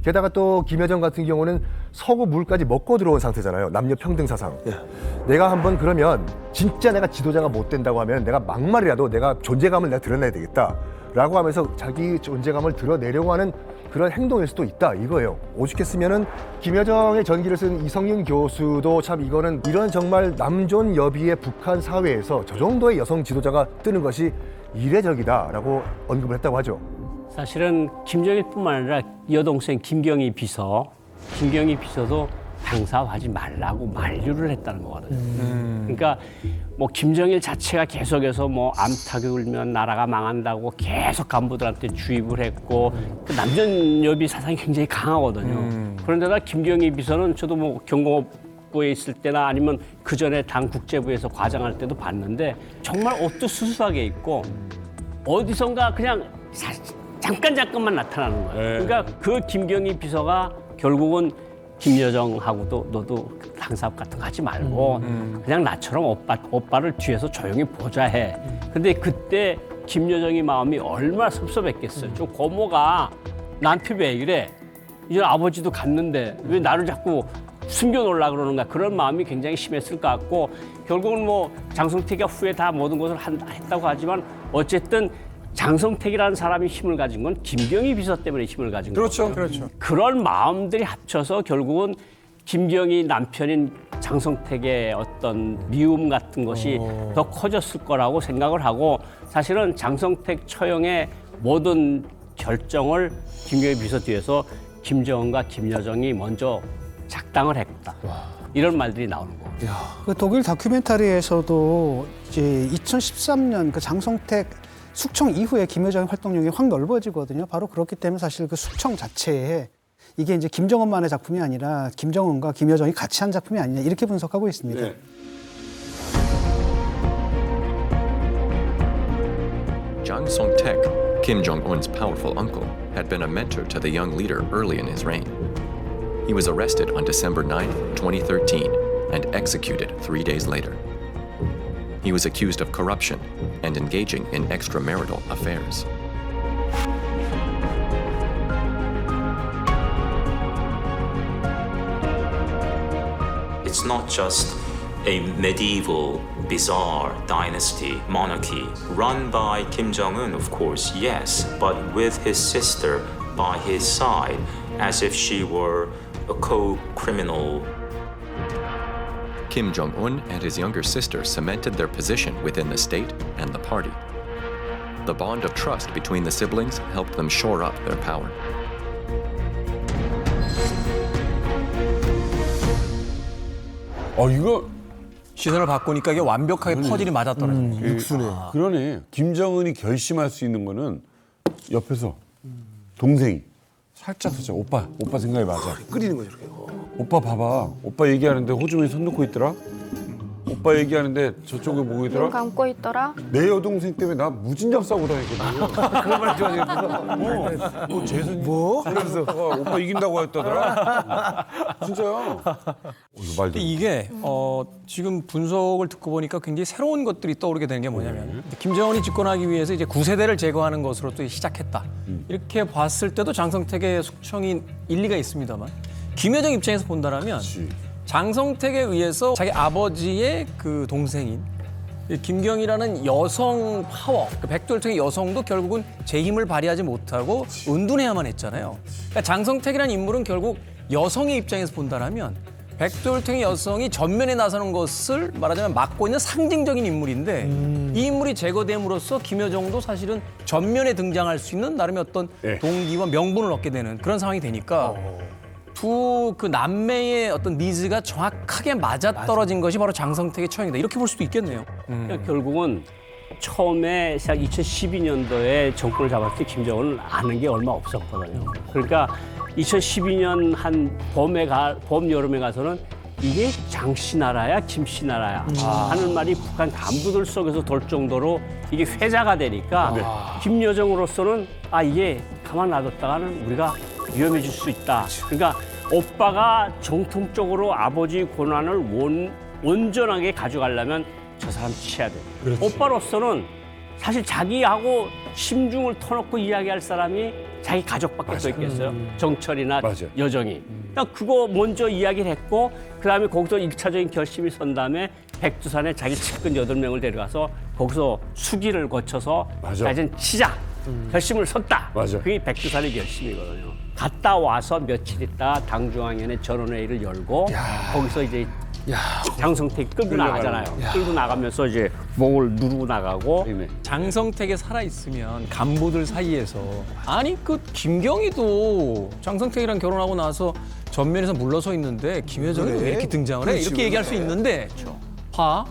게다가 또 김여정 같은 경우는 서구 물까지 먹고 들어온 상태잖아요. 남녀 평등 사상. 내가 한번 그러면 진짜 내가 지도자가 못 된다고 하면 내가 막말이라도 내가 존재감을 내가 드러내야 되겠다. 라고 하면서 자기 존재감을 드러내려고 하는 그런 행동일 수도 있다 이거예요. 오죽했으면은 김여정의 전기를 쓴 이성윤 교수도 참 이거는 이런 정말 남존 여비의 북한 사회에서 저 정도의 여성 지도자가 뜨는 것이 이례적이다라고 언급을 했다고 하죠. 사실은 김정일뿐만 아니라 여동생 김경희 비서도 방사하지 말라고 만류를 했다는 거거든요. 그러니까 뭐 김정일 자체가 계속해서 뭐 암탉이 울면 나라가 망한다고 계속 간부들한테 주입을 했고 그 남전여비 사상이 굉장히 강하거든요. 그런데다 김경희 비서는 저도 뭐 경공업부에 있을 때나 아니면 그 전에 당 국제부에서 과장할 때도 봤는데 정말 옷도 수수하게 입고 어디선가 그냥 잠깐만 나타나는 거예요. 그러니까 그 김경희 비서가 결국은 김여정하고도 너도 당사업 같은 거 하지 말고 그냥 나처럼 오빠를 뒤에서 조용히 보자 해. 근데 그때 김여정이 마음이 얼마나 섭섭했겠어요. 저 고모가 나한테 왜 이래? 이제 아버지도 갔는데 왜 나를 자꾸 숨겨놓으려고 그러는가. 그런 마음이 굉장히 심했을 것 같고 결국은 뭐 장성택이가 후에 다 모든 것을 했다고 하지만 어쨌든 장성택이라는 사람이 힘을 가진 건 김경희 비서 때문에 힘을 가진 거죠. 그렇죠. 그런 마음들이 합쳐서 결국은 김경희 남편인 장성택의 어떤 미움 같은 것이 더 커졌을 거라고 생각을 하고 사실은 장성택 처형의 모든 결정을 김경희 비서 뒤에서 김정은과 김여정이 먼저 작당을 했다. 이런 말들이 나오는 거예요. 그 독일 다큐멘터리에서도 이제 2013년 그 장성택 숙청 이후에 김여정의 활동력이 확 넓어지거든요. 바로 그렇기 때문에 사실 그 숙청 자체에 이게 이제 김정은만의 작품이 아니라 김정은과 김여정이 같이 한 작품이 아니냐 이렇게 분석하고 있습니다. 네. Jang Song-taek, Kim Jong-un's powerful uncle, had been a mentor to the young leader early in his reign. He was arrested on December 9, 2013, and executed 3 days later. He was accused of corruption and engaging in extramarital affairs. It's not just a medieval, bizarre dynasty, monarchy, run by Kim Jong-un, of course, yes, but with his sister by his side, as if she were a co-criminal. Kim Jong-un and his younger sister cemented their position within the state and the party. The bond of trust between the siblings helped them shore up their power. 이거 시선을 바꾸니까 이게 완벽하게 퍼즐이 맞아떨어지네. 육수네. 그러네. 김정은이 결심할 수 있는 거는 옆에서 동생이 살짝 오빠 생각이 맞아. 끓이는 거죠, 이렇게. 오빠 봐봐. 오빠 얘기하는데 호주머니 손 넣고 있더라. 오빠 얘기하는데 저쪽에 보고 있더라. 눈 감고 있더라. 내 여동생 때문에 나 무진장 싸고 다녔거든. 그런 말 좋아하겠어. 재선이 뭐? 그러면서 오빠 이긴다고 했다더라. 진짜요. 근데 이게 지금 분석을 듣고 보니까 굉장히 새로운 것들이 떠오르게 되는 게 뭐냐면 김정은이 집권하기 위해서 이제 9세대를 제거하는 것으로 또 시작했다. 이렇게 봤을 때도 장성택의 숙청이 일리가 있습니다만 김여정 입장에서 본다라면 장성택에 의해서 자기 아버지의 그 동생인 김경희라는 여성 파워, 그 백돌탱의 여성도 결국은 제 힘을 발휘하지 못하고 은둔해야만 했잖아요. 그러니까 장성택이라는 인물은 결국 여성의 입장에서 본다라면 백돌탱의 여성이 전면에 나서는 것을 말하자면 막고 있는 상징적인 인물인데 이 인물이 제거됨으로써 김여정도 사실은 전면에 등장할 수 있는 나름의 어떤 동기와 명분을 얻게 되는 그런 상황이 되니까 두 그 남매의 어떤 니즈가 정확하게 맞아떨어진 것이 바로 장성택의 처형이다. 이렇게 볼 수도 있겠네요. 그러니까 결국은 처음에 시작 2012년도에 정권을 잡았을 때 김정은은 아는 게 얼마 없었거든요. 그러니까 2012년 한 봄, 여름에 가서는 이게 장씨 나라야, 김씨 나라야 하는 말이 북한 간부들 속에서 돌 정도로 이게 회자가 되니까 김여정으로서는 이게 가만 놔뒀다가는 우리가 위험해질 수 있다. 그러니까 오빠가 정통적으로 아버지 권한을 온전하게 가져가려면 저 사람 치야 돼. 오빠로서는 사실 자기하고 심중을 터놓고 이야기할 사람이 자기 가족밖에 더 있겠어요. 정철이나 여정이. 그러니까 그거 먼저 이야기를 했고 그다음에 거기서 1차적인 결심이 선 다음에 백두산에 자기 측근 8명을 데려가서 거기서 수기를 거쳐서 자 이제 치자. 결심을 섰다. 그게 백두산의 결심이거든요. 갔다 와서 며칠 있다 당중앙위원회 전원회의를 열고 거기서 이제 장성택이 끌고 나가잖아요. 끌고 나가면서 이제 목을 누르고 나가고 장성택이 살아있으면 간부들 사이에서 아니 그 김경희도 장성택이랑 결혼하고 나서 전면에서 물러서 있는데 김여정이 왜 이렇게 등장을 해? 이렇게 얘기할 수 있는데 봐.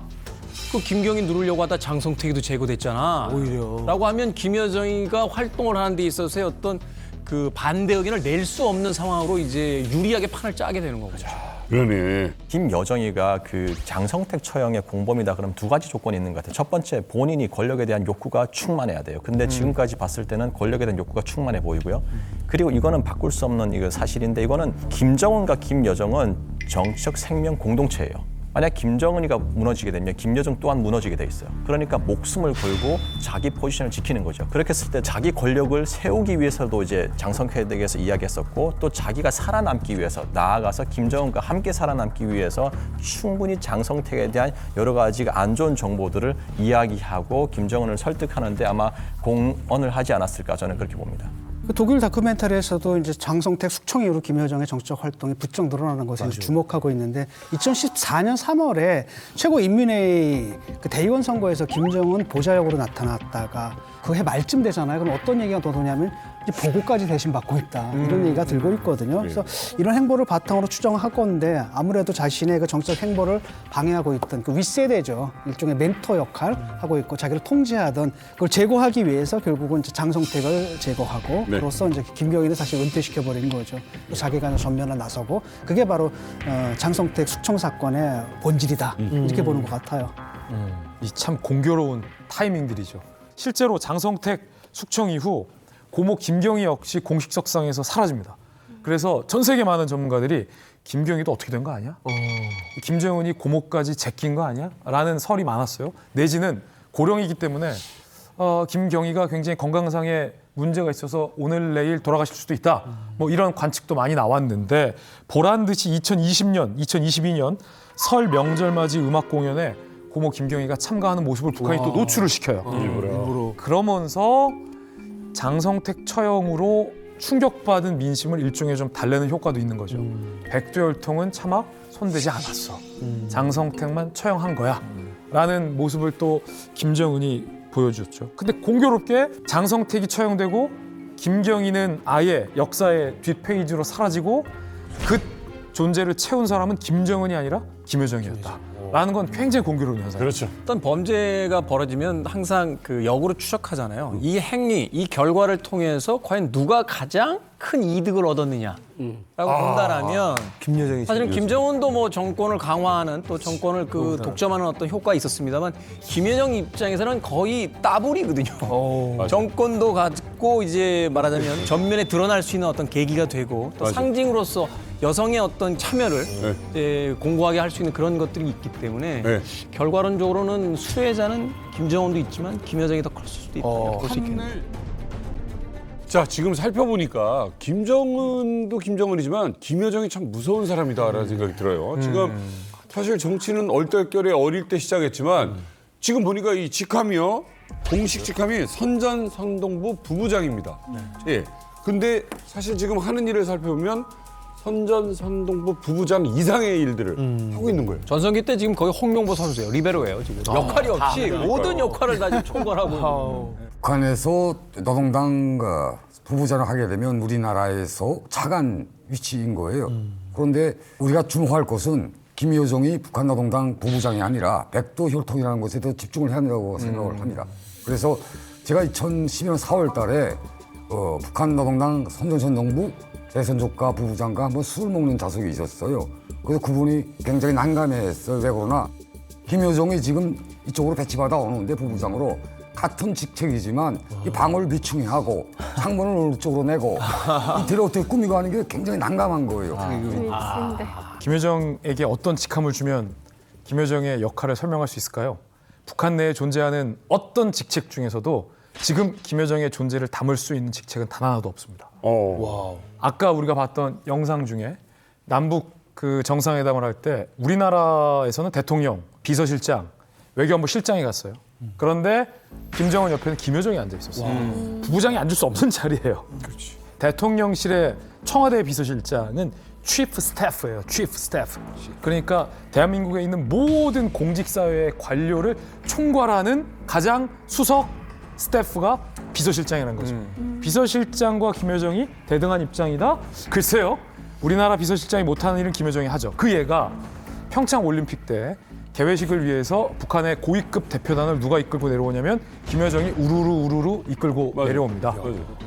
그 김경희 누르려고 하다 장성택이도 제거됐잖아. 오히려. 라고 하면 김여정이가 활동을 하는 데 있어서의 어떤 그 반대 의견을 낼 수 없는 상황으로 이제 유리하게 판을 짜게 되는 거죠. 그러네. 김여정이가 그 장성택 처형의 공범이다 그러면 두 가지 조건이 있는 것 같아요. 첫 번째, 본인이 권력에 대한 욕구가 충만해야 돼요. 근데 지금까지 봤을 때는 권력에 대한 욕구가 충만해 보이고요. 그리고 이거는 바꿀 수 없는 이거 사실인데 이거는 김정은과 김여정은 정치적 생명 공동체예요. 만약 김정은이가 무너지게 되면 김여정 또한 무너지게 돼 있어요. 그러니까 목숨을 걸고 자기 포지션을 지키는 거죠. 그렇게 했을 때 자기 권력을 세우기 위해서도 이제 장성택에 대해서 이야기했었고 또 자기가 살아남기 위해서 나아가서 김정은과 함께 살아남기 위해서 충분히 장성택에 대한 여러 가지가 안 좋은 정보들을 이야기하고 김정은을 설득하는데 아마 공헌을 하지 않았을까 저는 그렇게 봅니다. 그 독일 다큐멘터리에서도 이제 장성택 숙청 이후로 김여정의 정치적 활동이 부쩍 늘어나는 것에 주목하고 있는데 2014년 3월에 최고인민회의 그 대의원 선거에서 김정은 보좌역으로 나타났다가 그 해 말쯤 되잖아요. 그럼 어떤 얘기가 더 도냐면 보고까지 대신 받고 있다 이런 얘기가 들고 있거든요. 그래서 이런 행보를 바탕으로 추정하건데 아무래도 자신의 그 정치적 행보를 방해하고 있던 그 윗세대죠. 일종의 멘토 역할 하고 있고 자기를 통제하던 그걸 제거하기 위해서 결국은 이제 장성택을 제거하고 그로써 이제 김경희를 사실 은퇴시켜버린 거죠. 또 자기가 전면에 나서고 그게 바로 장성택 숙청 사건의 본질이다 이렇게 보는 것 같아요. 이 참 공교로운 타이밍들이죠. 실제로 장성택 숙청 이후 고모 김경희 역시 공식 석상에서 사라집니다. 그래서 전 세계 많은 전문가들이 김경희도 어떻게 된 거 아니야? 김정은이 고모까지 제낀 거 아니야? 라는 설이 많았어요. 내지는 고령이기 때문에 김경희가 굉장히 건강상의 문제가 있어서 오늘 내일 돌아가실 수도 있다. 뭐 이런 관측도 많이 나왔는데 보란 듯이 2022년 설 명절 맞이 음악 공연에 고모 김경희가 참가하는 모습을 북한이 또 노출을 시켜요. 일부러. 그러면서 장성택 처형으로 충격받은 민심을 일종의 좀 달래는 효과도 있는 거죠. 백두혈통은 차마 손대지 않았어. 장성택만 처형한 거야. 라는 모습을 또 김정은이 보여줬죠. 근데 공교롭게 장성택이 처형되고 김경희는 아예 역사의 뒷페이지로 사라지고 그 존재를 채운 사람은 김정은이 아니라 김여정이었다. 라는 건 굉장히 공교로운 현상이에요. 그렇죠. 어떤 범죄가 벌어지면 항상 그 역으로 추적하잖아요. 이 행위, 이 결과를 통해서 과연 누가 가장 큰 이득을 얻었느냐라고 본다라면 김여정이 사실은 김정은도 뭐 정권을 강화하는 또 정권을 그 독점하는 어떤 효과가 있었습니다만 김여정 입장에서는 거의 따블이거든요. 정권도 갖고 이제 말하자면 전면에 드러날 수 있는 어떤 계기가 되고 또 상징으로서 여성의 어떤 참여를 이제 공고하게 할 수 있는 그런 것들이 있기 때문에 결과론적으로는 수혜자는 김정은도 있지만 김여정이 더 클 수도 있다. 볼 수 있겠네요. 자, 지금 살펴보니까 김정은도 김정은이지만 김여정이 참 무서운 사람이다라는 생각이 들어요. 지금 사실 정치는 얼떨결에 어릴 때 시작했지만 지금 보니까 이 직함이요. 공식 직함이 선전선동부 부부장입니다. 예. 근데 사실 지금 하는 일을 살펴보면 선전선동부 부부장 이상의 일들을 하고 있는 거예요. 전성기 때 지금 거의 홍명보 선수예요. 리베로예요. 지금 역할이 없이 모든 역할을 다 지금 총괄하고 북한에서 노동당 부부장을 하게 되면 우리나라에서 차관 위치인 거예요. 그런데 우리가 주목할 것은 김여정이 북한 노동당 부부장이 아니라 백두혈통이라는 것에 더 집중을 해야 한다고 생각을 합니다. 그래서 제가 2012년 4월 달에 북한 노동당 선전선동부 대선조카 부부장과 한번 술을 먹는 자석이 있었어요. 그래서 그분이 굉장히 난감해했어요. 왜 그러나 김여정이 지금 이쪽으로 배치받아 오는데 부부장으로 같은 직책이지만 이 방을 비충히 하고 창문을 어느 쪽으로 내고 이태를 어떻게 꾸미고 하는 게 굉장히 난감한 거예요. 김여정에게 어떤 직함을 주면 김여정의 역할을 설명할 수 있을까요? 북한 내에 존재하는 어떤 직책 중에서도 지금 김여정의 존재를 담을 수 있는 직책은 단 하나도 없습니다. 아까 우리가 봤던 영상 중에 남북 그 정상회담을 할 때 우리나라에서는 대통령, 비서실장, 외교안보 실장이 갔어요. 그런데 김정은 옆에는 김여정이 앉아 있었어요. 부부장이 앉을 수 없는 자리예요. 대통령실의 청와대 비서실장은 chief staff예요. chief staff. 그러니까 대한민국에 있는 모든 공직사회의 관료를 총괄하는 가장 수석 스태프가 비서실장이라는 거죠. 비서실장과 김여정이 대등한 입장이다? 글쎄요. 우리나라 비서실장이 못하는 일은 김여정이 하죠. 그 얘가 평창 올림픽 때 개회식을 위해서 북한의 고위급 대표단을 누가 이끌고 내려오냐면 김여정이 우르르 이끌고 내려옵니다.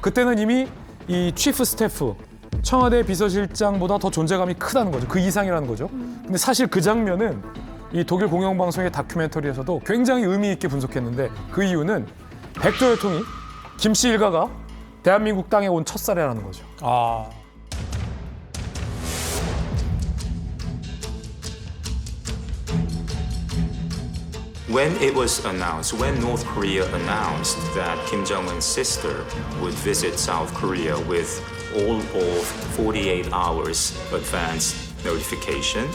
그때는 이미 이 치프 스태프, 청와대 비서실장보다 더 존재감이 크다는 거죠. 그 이상이라는 거죠. 근데 사실 그 장면은 이 독일 공영방송의 다큐멘터리에서도 굉장히 의미 있게 분석했는데 그 이유는 백도 열통이 김씨 일가가 대한민국 땅에 온 첫사례라는 거죠. When it was announced, when North Korea announced that Kim Jong-un's sister would visit South Korea with all of 48 hours advance notification,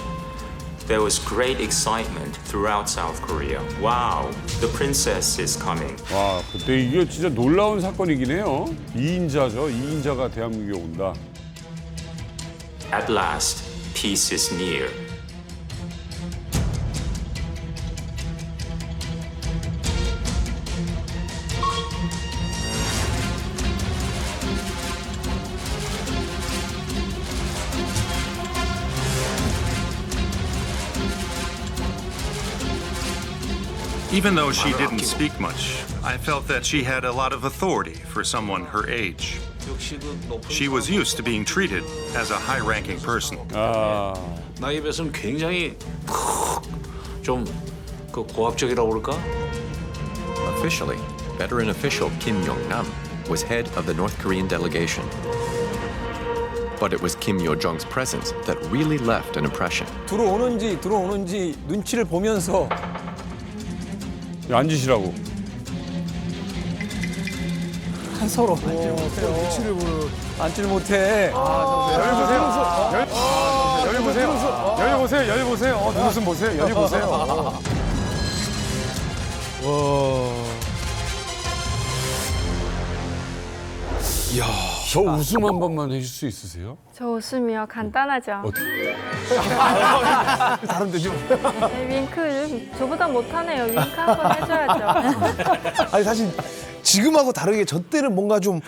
there was great excitement throughout South Korea. Wow, the princess is coming. 와, 그때 이게 진짜 놀라운 사건이긴 해요. 2인자죠. 2인자가 대한민국에 온다. At last, peace is near. Even though she didn't speak much, I felt that she had a lot of authority for someone her age. She was used to being treated as a high-ranking person. 나이에 비해서는 굉장히 좀 고압적이라고 그럴까? Officially, veteran official Kim Yong-nam was head of the North Korean delegation. But it was Kim Yo-jong's presence that really left an impression. 들어오는지 눈치를 보면서 앉으시라고. 서로 눈치를 보는 앉지를 못해. 여기 보세요. 눈웃음 보세요. 여기 보세요. 이야, 저 웃음 한 번만 해줄 수 있으세요? 저 웃음이요. 간단하죠. 다른데 좀. 네, 윙크 저보다 못하네요. 윙크 한번 해줘야죠. 아니 사실 지금하고 다르게 저 때는 뭔가 좀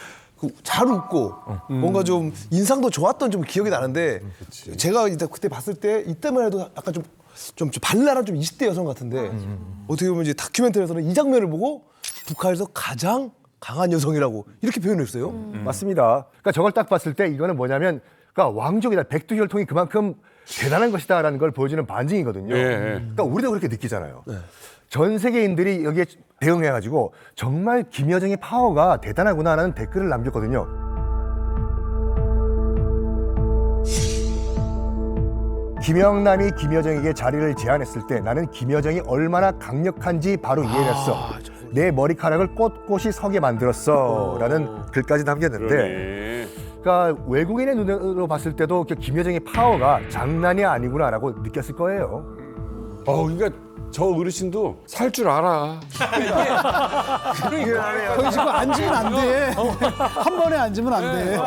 잘 웃고 뭔가 좀 인상도 좋았던 좀 기억이 나는데 제가 이제 그때 봤을 때 이때만 해도 약간 좀 발랄한 좀 20대 여성 같은데 어떻게 보면 이제 다큐멘터리에서는 이 장면을 보고 북한에서 가장 강한 여성이라고 이렇게 표현했어요. 맞습니다. 그러니까 저걸 딱 봤을 때 이거는 뭐냐면 그러니까 왕족이다. 백두혈통이 그만큼 대단한 것이다라는 걸 보여주는 반증이거든요. 그러니까 우리도 그렇게 느끼잖아요. 전 세계인들이 여기에 대응해가지고 정말 김여정의 파워가 대단하구나라는 댓글을 남겼거든요. 김영남이 김여정에게 자리를 제안했을 때 나는 김여정이 얼마나 강력한지 바로 이해했어. 내 머리카락을 꼿꼿이 서게 만들었어 라는 글까지 남겼는데 그러니까 외국인의 눈으로 봤을 때도 김여정의 파워가 장난이 아니구나라고 느꼈을 거예요. 그러니까 저 어르신도 살 줄 알아. 그러니까 거기 지금 앉으면 안 돼. 한 번에 앉으면 안 돼.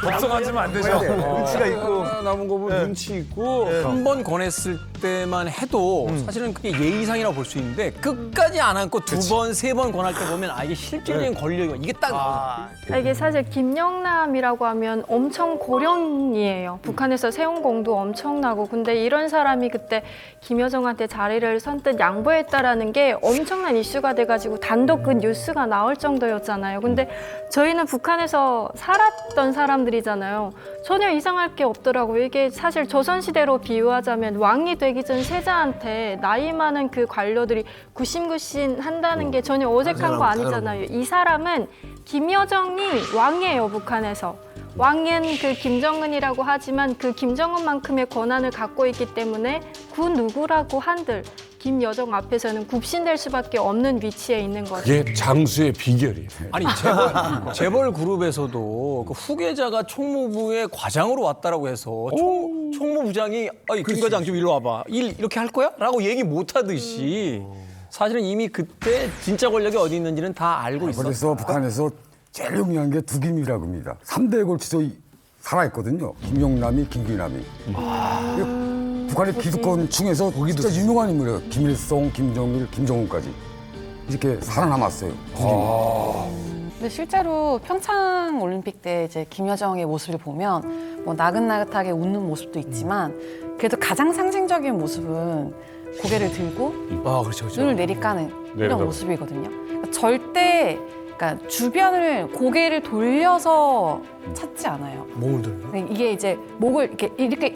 법석 앉으면 안 되죠. 눈치가 있고 남은 거 보면 눈치 있고. 한 번 권했을 때만 해도 사실은 그게 예의상이라고 볼 수 있는데 끝까지 안 안고 두 번, 세 번 권할 때 보면 이게 실질적인 권력이 이게 딱 이게 사실 김영남이라고 하면 엄청 고령이에요. 북한에서 세운 공도 엄청나고 근데 이런 사람이 그때 김여정한테 자리를 선뜻 양보했다라는 게 엄청난 이슈가 돼가지고 단독 그 뉴스가 나올 정도였잖아요. 근데 저희는 북한에서 살았던 사람들이잖아요. 전혀 이상할 게 없더라고요. 이게 사실 조선시대로 비유하자면 왕이 되기 전 세자한테 나이 많은 그 관료들이 굽신굽신 한다는 게 전혀 어색한 거 아니잖아요. 이 사람은 김여정이 왕이에요, 북한에서. 왕은 그 김정은이라고 하지만 그 김정은만큼의 권한을 갖고 있기 때문에 그 누구라고 한들 김여정 앞에서는 굽신될 수밖에 없는 위치에 있는 거죠. 그게 장수의 비결이에요. 아니 재벌 그룹에서도 그 후계자가 총무부의 과장으로 왔다라고 해서 총무부장이 김 과장 좀 일로 와봐 일 이렇게 할 거야? 라고 얘기 못 하듯이 사실은 이미 그때 진짜 권력이 어디 있는지는 다 알고 있었어요. 그래서 북한에서 제일 용이한 게 두 김이라고 합니다. 3대에 걸쳐서 살아있거든요. 김영남이, 김기남이. 북한의 기득권 중에서 진짜 유명한 인물이에요. 김일성, 김정일, 김정은까지 이렇게 살아남았어요. 근데 실제로 평창 올림픽 때 이제 김여정의 모습을 보면 뭐 나긋나긋하게 웃는 모습도 있지만 그래도 가장 상징적인 모습은 고개를 들고 눈을 내리까는 이런 모습이거든요. 그러니까 절대 그러니까 주변을 고개를 돌려서 찾지 않아요. 몸을 돌려? 이게 이제 목을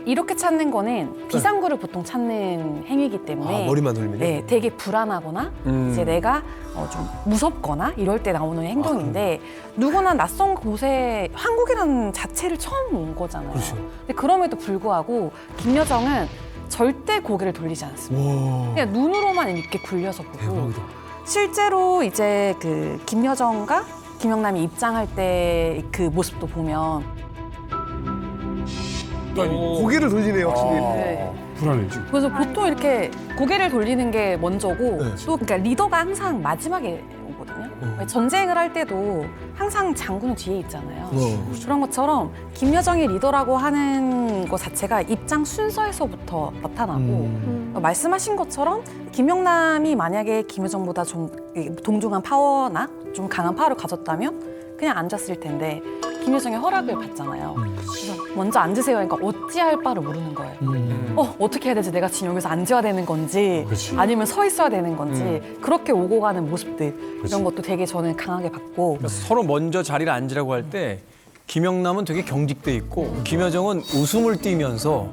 이렇게 찾는 거는 비상구를 보통 찾는 행위이기 때문에 머리만 돌리면? 네, 되게 불안하거나 이제 내가 좀 무섭거나 이럴 때 나오는 행동인데 누구나 낯선 곳에 한국이라는 자체를 처음 온 거잖아요. 그렇죠. 근데 그럼에도 불구하고 김여정은 절대 고개를 돌리지 않습니다. 그냥 눈으로만 이렇게 굴려서 보고 대박이다. 실제로 이제 그 김여정과 김영남이 입장할 때 그 모습도 보면 고개를 돌리네요, 확실히. 네. 불안해지. 그래서 보통 이렇게 고개를 돌리는 게 먼저고 또 그러니까 리더가 항상 마지막에 오거든요. 전쟁을 할 때도 항상 장군은 뒤에 있잖아요. 그런 것처럼 김여정이 리더라고 하는 것 자체가 입장 순서에서부터 나타나고 말씀하신 것처럼 김영남이 만약에 김여정보다 좀 동등한 파워나 좀 강한 파워를 가졌다면 그냥 앉았을 텐데 김여정의 허락을 받잖아요. 그래서 먼저 앉으세요 하니까 어찌할 바를 모르는 거예요. 어떻게 해야 되지? 내가 지금 여기서 앉아야 되는 건지 그치. 아니면 서 있어야 되는 건지 그렇게 오고 가는 모습들 이런 것도 되게 저는 강하게 봤고 서로 먼저 자리를 앉으라고 할 때 김영남은 되게 경직돼 있고 김여정은 웃음을 띠면서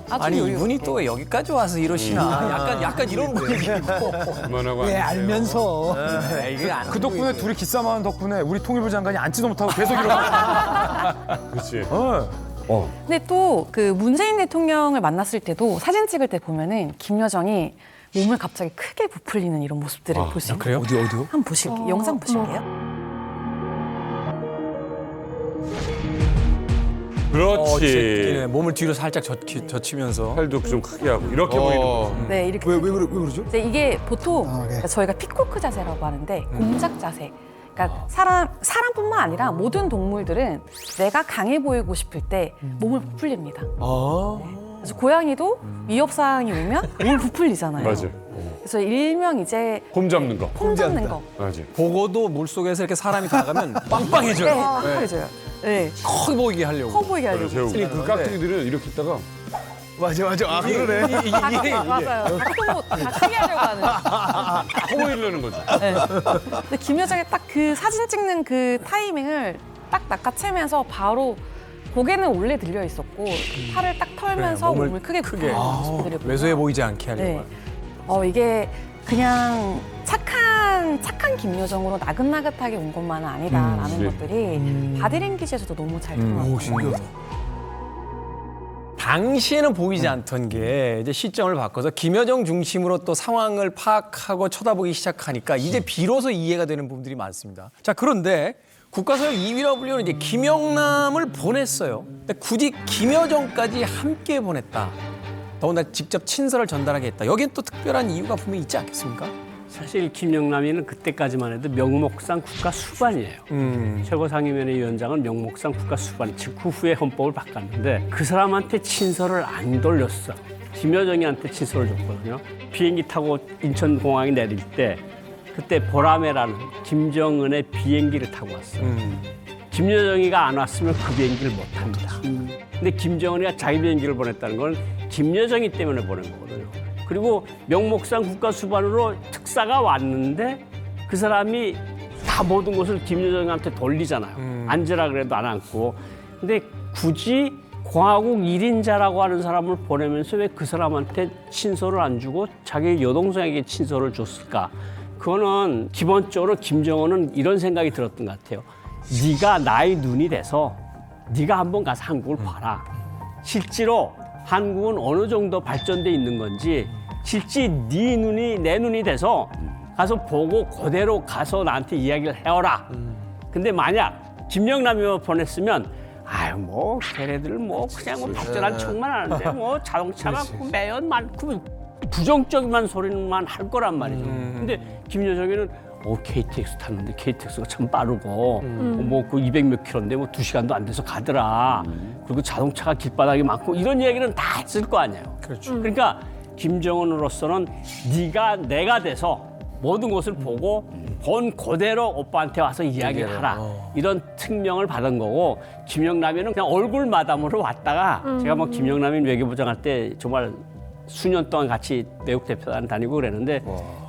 아니 이분이 또 왜 여기까지 와서 이러시나 약간 이런 분위기고 왜 알면서 그 덕분에 둘이 기싸움하는 덕분에 우리 통일부 장관이 앉지도 못하고 계속 이러고. 그렇지. 근데 또 그 문재인 대통령을 만났을 때도 사진 찍을 때 보면은 김여정이 몸을 갑자기 크게 부풀리는 이런 모습들을 볼 수 있어요. 그래요? 어디요? 한번 보실게요. 영상 보실게요. 그렇지. 몸을 뒤로 살짝 젖히면서 팔도 좀 크게 하고 이렇게 보이는 거. 네, 이렇게. 왜 그러죠? 이제 이게 보통 저희가 피코크 자세라고 하는데 공작 자세. 그러니까 사람뿐만 아니라 모든 동물들은 내가 강해 보이고 싶을 때 몸을 부풀립니다. 그래서 고양이도 위협 상황이 오면 몸을 부풀리잖아요. 맞아. 그래서 일명 이제 폼 잡는 거. 폼 잡는 거. 맞아. 보고도 물속에서 이렇게 사람이 다가면 빵빵해져요. 네, 빵빵해져요. 네. 커 보이게 하려고. 커 보이게 하려고. 그 깍두기들은 이렇게 있다가 맞아. 아, 그러네. 맞아요. 다 크게 하려고 하는. 커 보이려는 거지. 네. 근데 김여정이 딱 그 사진 찍는 그 타이밍을 딱 낚아채면서 바로 고개는 원래 들려 있었고 팔을 딱 털면서 그래, 몸을 크게 부풀리는 모습들을 보면 왜소해 보이지 않게 하려고. 네. 이게 그냥 착한 김여정으로 나긋나긋하게 온 것만은 아니다라는 것들이 바디랭귀지에서도 너무 잘 드러났어요. 신기하다. 당시에는 보이지 않던 게 이제 시점을 바꿔서 김여정 중심으로 또 상황을 파악하고 쳐다보기 시작하니까 이제 비로소 이해가 되는 부분들이 많습니다. 자, 그런데 국가서역 2위라고 불리는 이제 김영남을 보냈어요. 근데 굳이 김여정까지 함께 보냈다. 더군다나 직접 친서를 전달하게 했다. 여기엔 또 특별한 이유가 분명히 있지 않겠습니까? 사실 김영남이는 그때까지만 해도 명목상 국가수반이에요. 최고상임위원회 위원장은 명목상 국가수반, 즉 그 후에 헌법을 바꿨는데 그 사람한테 친서를 안 돌렸어. 김여정이한테 친서를 줬거든요. 비행기 타고 인천공항에 내릴 때 그때 보라매라는 김정은의 비행기를 타고 왔어요. 김여정이가 안 왔으면 그 비행기를 못 탑니다. 근데 김정은이가 자기 비행기를 보냈다는 건 김여정이 때문에 보낸 거거든요. 그리고 명목상 국가수반으로 특사가 왔는데 그 사람이 다 모든 것을 김여정한테 돌리잖아요. 앉으라 그래도 안 앉고. 근데 굳이 공화국 1인자라고 하는 사람을 보내면서 왜 그 사람한테 친서를 안 주고 자기 여동생에게 친서를 줬을까? 그거는 기본적으로 김정은은 이런 생각이 들었던 것 같아요. 네가 나의 눈이 돼서 네가 한번 가서 한국을 봐라. 실제로 한국은 어느 정도 발전돼 있는 건지 실제 네 눈이 내 눈이 돼서 가서 보고 그대로 가서 나한테 이야기를 해오라. 근데 만약 김영남이만 보냈으면 아유 뭐 걔네들 뭐 그냥 뭐 발전한 척만 하는데 뭐 자동차 많고 매연 많고 부정적인 소리만 할 거란 말이죠. 근데 김여정이는 KTX 탔는데 KTX가 참 빠르고 뭐 그 200몇 킬로인데 뭐 2시간도 안 돼서 가더라. 그리고 자동차가 길바닥이 많고 이런 이야기는 다 했을 거 아니에요. 그렇죠. 그러니까 김정은으로서는 네가 내가 돼서 모든 것을 보고 본 그대로 오빠한테 와서 이야기를 하라. 이런 특명을 받은 거고 김영남이는 그냥 얼굴 마담으로 왔다가 제가 뭐 김영남이 외교부장 할 때 정말 수년 동안 같이 외국 대표단 다니고 그랬는데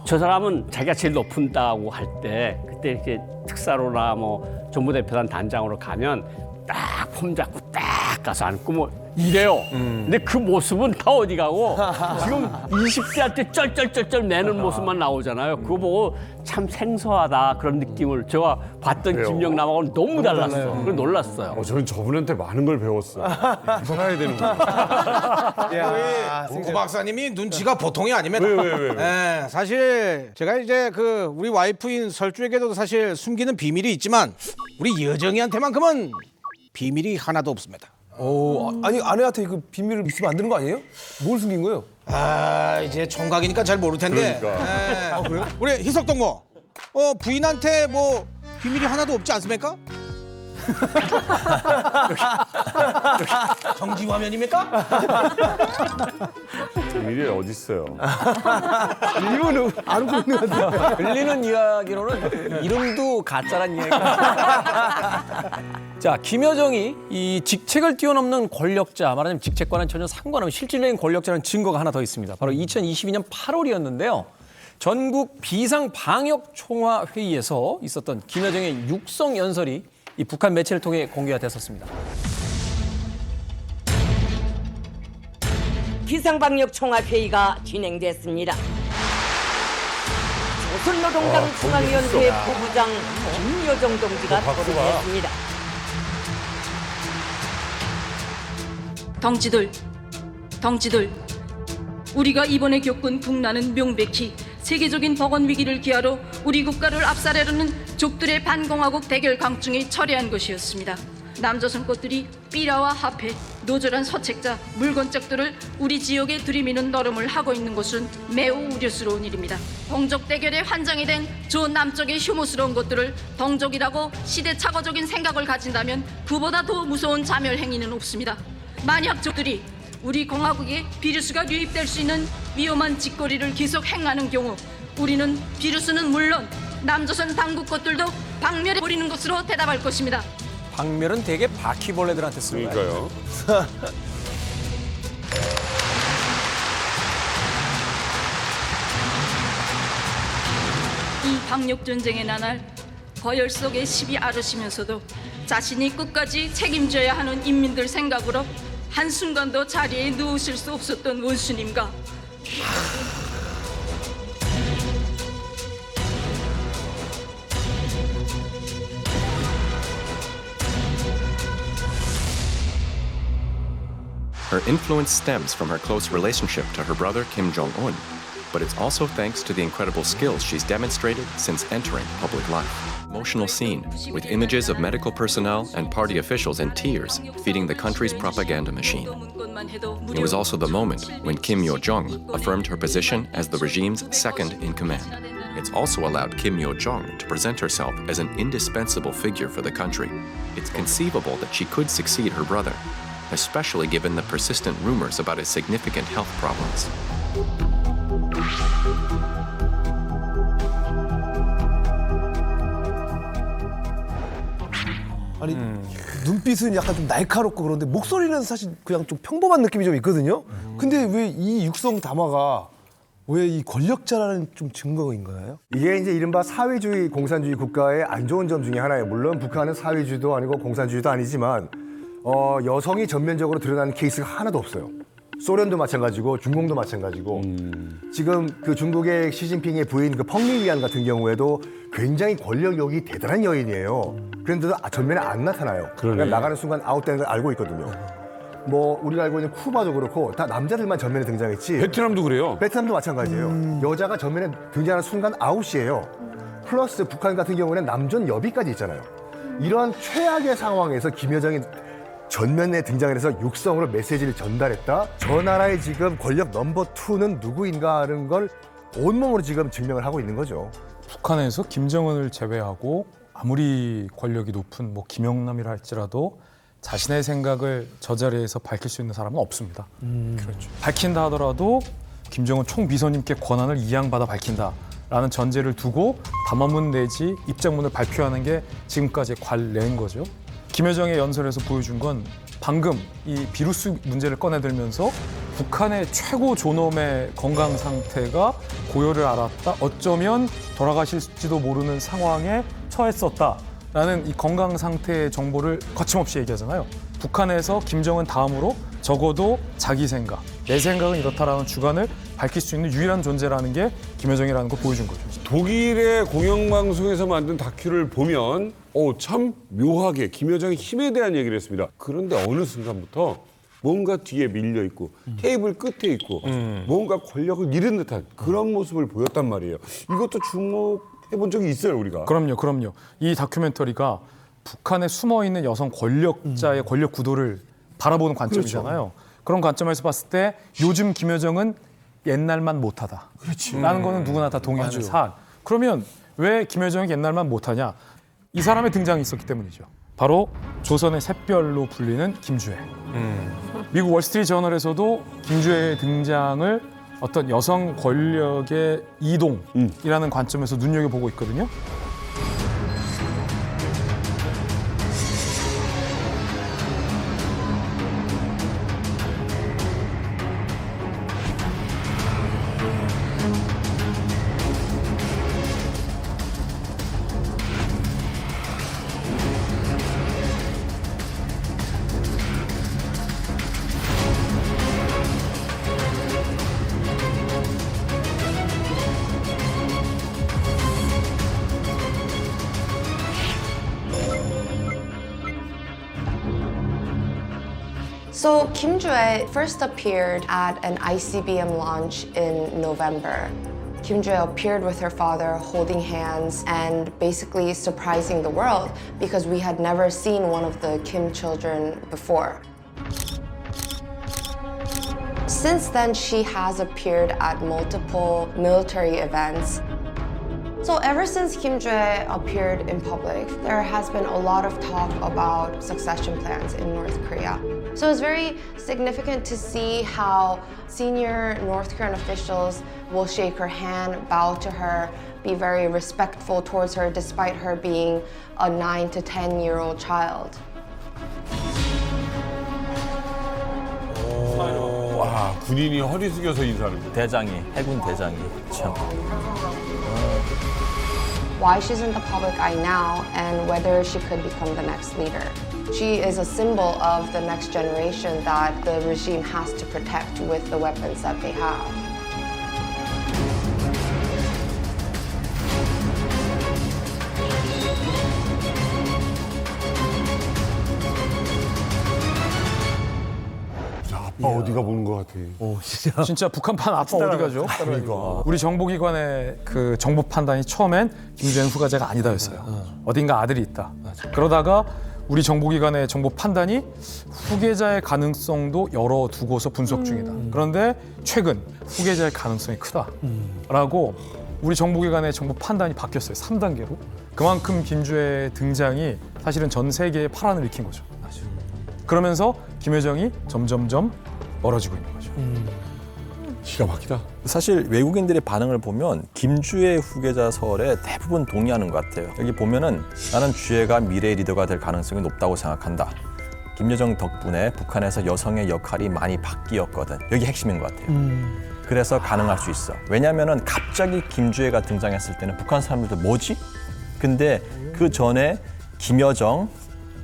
저 사람은 자기가 제일 높은다고 할 때 그때 이렇게 특사로나 뭐 정부대표단 단장으로 가면 딱 폼 잡고 딱 가서 앉고 뭐 이래요. 근데 그 모습은 다 어디 가고 지금 20대한테 쩔쩔쩔쩔 내는 모습만 나오잖아요. 그거 보고 참 생소하다 그런 느낌을 제가 봤던 그래요. 김영남하고는 너무 달랐어. 그래서 놀랐어요. 저는 저분한테 많은 걸 배웠어요. 살아야 되는 거. 고 박사님이 눈치가 보통이 아닙니다. 왜? 예, 사실 제가 이제 그 우리 와이프인 설주에게도 사실 숨기는 비밀이 있지만 우리 여정이한테만큼은 비밀이 하나도 없습니다. 아니 아내한테 그 비밀을 있으면 안 되는 거 아니에요? 뭘 숨긴 거예요? 아 이제 총각이니까 잘 모를 텐데. 그러니까. 그래요? 우리 희석동무, 부인한테 뭐 비밀이 하나도 없지 않습니까? 정지 화면입니까? 비밀이 어디 있어요? 이분은 안 웃고 있는 것 같아요. 들리는 이야기로는 이름도 가짜란 이야기가. 자, 김여정이 이 직책을 뛰어넘는 권력자, 말하자면 직책과는 전혀 상관없는 실질적인 권력자라는 증거가 하나 더 있습니다. 바로 2022년 8월이었는데요. 전국 비상방역총화회의에서 있었던 김여정의 육성 연설이 이 북한 매체를 통해 공개가 됐었습니다. 비상방역총화회의가 진행됐습니다. 조선노동당 중앙위원회 부부장 김여정 동지가 토론했습니다. 덩치들, 우리가 이번에 겪은 국난은 명백히 세계적인 보건 위기를 기하러 우리 국가를 압살하려는 족들의 반공화국 대결 강중에 철회한 것이었습니다. 남조선 것들이 삐라와 화폐, 노절한 서책자, 물건짝들을 우리 지역에 들이미는 노름을 하고 있는 것은 매우 우려스러운 일입니다. 동족 대결의 환장이 된 저 남쪽의 혐오스러운 것들을 동족이라고 시대착오적인 생각을 가진다면 그보다 더 무서운 자멸 행위는 없습니다. 만약 적들이 우리 공화국에 비루스가 유입될 수 있는 위험한 짓거리를 계속 행하는 경우 우리는 비루스는 물론 남조선 당국 것들도 박멸해버리는 것으로 대답할 것입니다. 박멸은 대개 바퀴벌레들한테 쓰는 거예요. 그러니까요. 이 방역전쟁의 나날 거열 속에 시비 앓으시면서도 자신이 끝까지 책임져야 하는 인민들 생각으로 한순간도 자리에 누우실 수 없었던 원수님과 Her influence stems from her close relationship to her brother Kim Jong-un, but it's also thanks to the incredible skills she's demonstrated since entering public life. Emotional scene with images of medical personnel and party officials in tears feeding the country's propaganda machine. It was also the moment when Kim Yo-jong affirmed her position as the regime's second in command. It's also allowed Kim Yo-jong to present herself as an indispensable figure for the country. It's conceivable that she could succeed her brother, especially given the persistent rumors about his significant health problems. 아니 눈빛은 약간 좀 날카롭고 그런데 목소리는 사실 그냥 좀 평범한 느낌이 좀 있거든요. 근데 왜 이 육성 담화가 왜 이 권력자라는 좀 증거인가요? 이게 이제 이른바 사회주의 공산주의 국가의 안 좋은 점 중에 하나예요. 물론 북한은 사회주의도 아니고 공산주의도 아니지만 여성이 전면적으로 드러나는 케이스가 하나도 없어요. 소련도 마찬가지고 중공도 마찬가지고 지금 그 중국의 시진핑의 부인 그 펑리위안 같은 경우에도 굉장히 권력욕이 대단한 여인이에요. 그런데도 전면에 안 나타나요. 그냥 나가는 순간 아웃되는 걸 알고 있거든요. 뭐 우리가 알고 있는 쿠바도 그렇고 다 남자들만 전면에 등장했지. 베트남도 그래요. 베트남도 마찬가지예요. 여자가 전면에 등장하는 순간 아웃이에요. 플러스 북한 같은 경우는 남존 여비까지 있잖아요. 이러한 최악의 상황에서 김여정이 전면에 등장해서 육성으로 메시지를 전달했다. 저 나라의 지금 권력 넘버 2는 누구인가 하는 걸 온몸으로 지금 증명을 하고 있는 거죠. 북한에서 김정은을 제외하고 아무리 권력이 높은 뭐 김영남이라 할지라도 자신의 생각을 저 자리에서 밝힐 수 있는 사람은 없습니다. 그렇죠. 밝힌다 하더라도 김정은 총비서님께 권한을 이양받아 밝힌다라는 전제를 두고 담화문 내지 입장문을 발표하는 게 지금까지의 관례인 거죠. 김여정의 연설에서 보여준 건 방금 이 비루스 문제를 꺼내들면서 북한의 최고 존엄의 건강 상태가 고열을 앓았다. 어쩌면 돌아가실지도 모르는 상황에 처했었다라는 이 건강 상태의 정보를 거침없이 얘기하잖아요. 북한에서 김정은 다음으로 적어도 자기 생각, 내 생각은 이렇다라는 주관을 밝힐 수 있는 유일한 존재라는 게 김여정이라는 걸 보여준 거죠. 독일의 공영방송에서 만든 다큐를 보면 참 묘하게 김여정의 힘에 대한 얘기를 했습니다. 그런데 어느 순간부터 뭔가 뒤에 밀려 있고 테이블 끝에 있고 뭔가 권력을 잃은 듯한 그런 모습을 보였단 말이에요. 이것도 주목해 본 적이 있어요, 우리가. 그럼요. 이 다큐멘터리가 북한에 숨어있는 여성 권력자의 권력 구도를 바라보는 관점이잖아요. 그렇죠. 그런 관점에서 봤을 때 요즘 김여정은 옛날만 못하다. 라는 거는 누구나 다 동의하는 사안. 그러면 왜 김여정이 옛날만 못하냐? 이 사람의 등장이 있었기 때문이죠. 바로 조선의 샛별로 불리는 김주애. 미국 월스트리트저널에서도 김주애의 등장을 어떤 여성 권력의 이동이라는 관점에서 눈여겨보고 있거든요. So Kim Jue first appeared at an ICBM launch in November. Kim Jue appeared with her father holding hands and basically surprising the world because we had never seen one of the Kim children before. Since then, she has appeared at multiple military events. So ever since Kim Jue appeared in public, there has been a lot of talk about succession plans in North Korea. So it's very significant to see how senior North Korean officials will shake her hand, bow to her, be very respectful towards her despite her being a 9 to 10-year-old child. 와, 군인이 허리 숙여서 인사하는 거. 대장이, 해군 대장이 참. Why she's in the public eye now and whether she could become the next leader. She is a symbol of the next generation that the regime has to protect with the weapons that they have. 아빠 어디가 보는 것 같아. 진짜 북한판 아빠 어디 가죠? 그러니까. 우리 정보기관의 그 정보 판단이 처음엔 김주애 후가자가 아니다였어요. 어딘가 아들이 있다. 그러다가 우리 정보기관의 정보 판단이 후계자의 가능성도 열어두고서 분석 중이다. 그런데 최근 후계자의 가능성이 크다라고 우리 정보기관의 정보 판단이 바뀌었어요. 3단계로. 그만큼 김주애의 등장이 사실은 전 세계에 파란을 일으킨 거죠. 그러면서 김여정이 점점점 멀어지고 있는 거죠. 기가 막히다. 사실 외국인들의 반응을 보면 김주애 후계자설에 대부분 동의하는 것 같아요. 여기 보면은 나는 주애가 미래의 리더가 될 가능성이 높다고 생각한다. 김여정 덕분에 북한에서 여성의 역할이 많이 바뀌었거든. 여기 핵심인 것 같아요. 그래서 가능할 수 있어. 왜냐하면은 갑자기 김주애가 등장했을 때는 북한 사람들도 뭐지? 근데 그 전에 김여정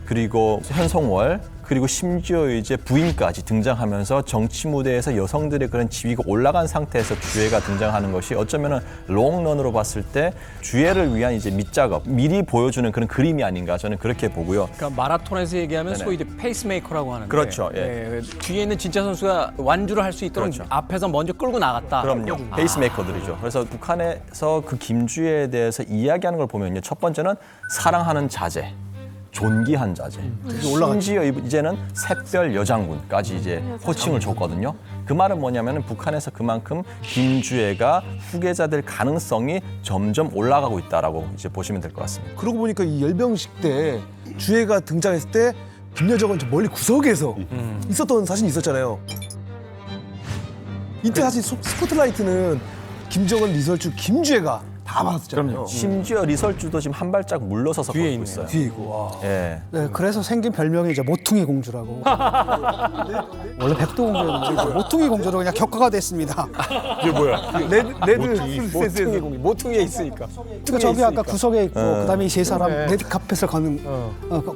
그리고 현성월 그리고 심지어 이제 부인까지 등장하면서 정치 무대에서 여성들의 그런 지위가 올라간 상태에서 주애가 등장하는 것이 어쩌면은 롱런으로 봤을 때 주애를 위한 이제 밑작업, 미리 보여주는 그런 그림이 아닌가 저는 그렇게 보고요. 그러니까 마라톤에서 얘기하면 네네. 소위 이제 페이스메이커라고 하는데 그렇죠, 예. 뒤에 있는 진짜 선수가 완주를 할 수 있도록 그렇죠. 앞에서 먼저 끌고 나갔다. 그럼요. 페이스메이커들이죠. 그래서 북한에서 그 김주애에 대해서 이야기하는 걸 보면요. 첫 번째는 사랑하는 자제, 존귀한 자제. 심지어 이제는 샛별 여장군까지 이제 호칭을 줬거든요. 그 말은 뭐냐면 북한에서 그만큼 김주애가 후계자 될 가능성이 점점 올라가고 있다라고 이제 보시면 될 것 같습니다. 그러고 보니까 이 열병식 때 주애가 등장했을 때 김여정은 저 멀리 구석에서 있었던 사진이 있었잖아요. 이때 사실 스포트라이트는 김정은, 리설주, 김주애가 다 받았잖아요. 심지어 리설주도 지금 한 발짝 물러서서 뒤에 있어요. 뒤에 있고. 와. 예. 네, 그래서 생긴 별명이 이제 모퉁이 공주라고. 원래 백도 공주였는데 모퉁이 공주로 그냥 격화가 됐습니다. 이게 뭐야? 모퉁이 공주. 모퉁이에 있으니까. 그 저기 아까 구석에 있고 그다음에 이 세 사람 네. 레드카펫을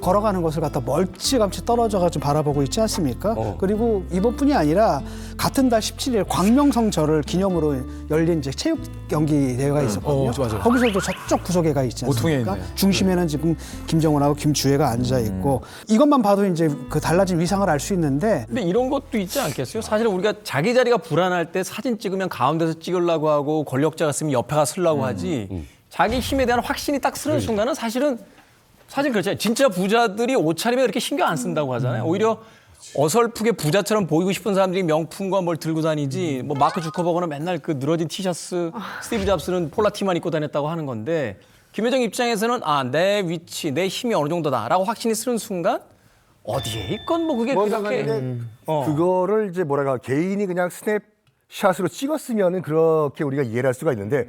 걸어가는 것을 갖다 멀찌감치 떨어져가지고 바라보고 있지 않습니까? 그리고 이번뿐이 아니라 같은 달 17일 광명성절을 기념으로 열린 이제 체육 경기 대회가 있었거든요. 맞아. 거기서도 저쪽 구석에 가 있지 모퉁이에 않습니까? 있네. 중심에는 지금 김정은하고 김주애가 앉아 있고 이것만 봐도 이제 그 달라진 위상을 알 수 있는데. 근데 이런 것도 있지 않겠어요? 사실 우리가 자기 자리가 불안할 때 사진 찍으면 가운데서 찍으려고 하고 권력자가 쓰면 옆에가 쓰려고 하지 자기 힘에 대한 확신이 딱 쓰는 순간은 사실 그렇잖아요. 진짜 부자들이 옷차림에 그렇게 신경 안 쓴다고 하잖아요. 오히려 어설프게 부자처럼 보이고 싶은 사람들이 명품과 뭘 들고 다니지 뭐 마크 주커버거는 맨날 그 늘어진 티셔츠 스티브 잡스는 폴라티만 입고 다녔다고 하는 건데 김여정 입장에서는 내 위치, 내 힘이 어느 정도다라고 확신이 쓰는 순간 어디에 있건 뭐 그게 그렇게 그거를 이제 개인이 그냥 스냅샷으로 찍었으면은 그렇게 우리가 이해를 할 수가 있는데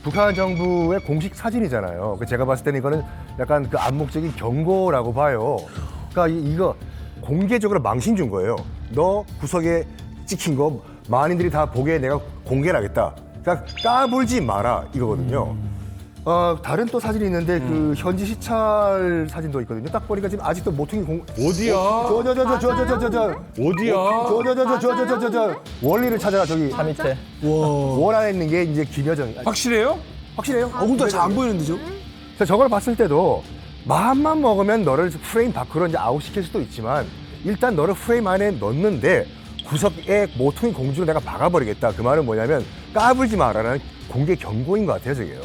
북한 정부의 공식 사진이잖아요. 제가 봤을 때는 이거는 약간 그 암묵적인 경고라고 봐요. 그러니까 이거 공개적으로 망신 준 거예요. 너 구석에 찍힌 거 만인들이 다 보게 내가 공개를 하겠다. 그러니까 까불지 마라 이거거든요. 다른 또 사진이 있는데 그 현지 시찰 사진도 있거든요. 딱 보니까 지금 아직도 모퉁이 어디야? 어디야? 원리를 찾아라 저기. 산 밑에. 원 안에 있는 게 이제 김여정. 확실해요? 확실해요? 근데 잘 안 보이는데 죠? 저걸 봤을 때도 마음만 먹으면 너를 프레임 밖으로 이제 아웃시킬 수도 있지만 일단 너를 프레임 안에 넣는데 구석에 모퉁이 공주로 내가 박아버리겠다. 그 말은 뭐냐면 까불지 마라는 공개 경고인 것 같아요, 저게요.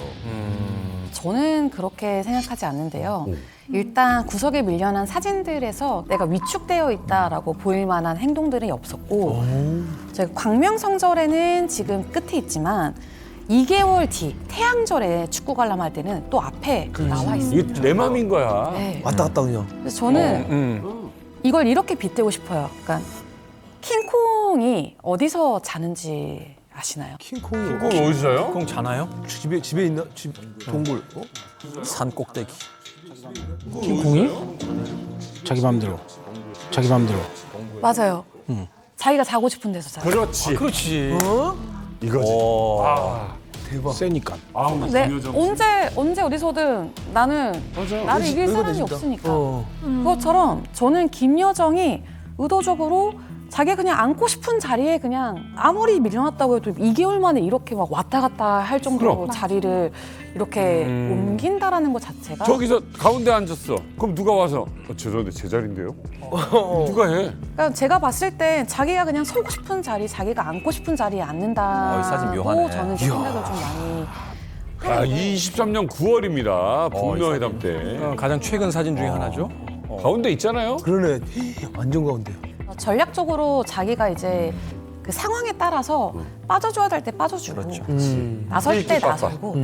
저는 그렇게 생각하지 않는데요. 일단 구석에 밀려난 사진들에서 내가 위축되어 있다라고 보일 만한 행동들이 없었고 저희 광명성절에는 지금 끝에 있지만 2개월 뒤 태양절에 축구 관람할 때는 또 앞에 나와 있습니다. 이게 내 맘인 거야. 네. 왔다 갔다 그냥. 그래서 저는 이걸 이렇게 빗대고 싶어요. 그러니까 킹콩이 어디서 자는지 아시나요? 킹콩이 어디서요? 콩 자나요? 집에 있나? 집 동굴. 산 꼭대기. 킹콩이? 자기 맘대로. 맞아요. 자기가 자고 싶은 데서 자요. 그렇지. 그렇지. 이거지. 대박. 세니까. 네, 언제 어디서든 나를 이길 사람이 없으니까. 그것처럼 저는 김여정이 의도적으로 자기가 그냥 앉고 싶은 자리에 그냥 아무리 밀려났다고 해도 2개월 만에 이렇게 막 왔다 갔다 할 정도로 자리를 이렇게 옮긴다라는 것 자체가 저기서 가운데 앉았어. 그럼 누가 와서 죄송한데 제 자리인데요? 누가 해? 그러니까 제가 봤을 때 자기가 그냥 서고 싶은 자리, 자기가 앉고 싶은 자리에 이 사진 앉는다고 묘하네. 저는 생각을 좀 많이 23년 9월입니다. 북미회담 때. 가장 최근 사진 중에 하나죠. 가운데 있잖아요. 그러네. 완전 가운데. 전략적으로 자기가 이제 그 상황에 따라서 빠져줘야 될 때 빠져주고 나설 때 나서고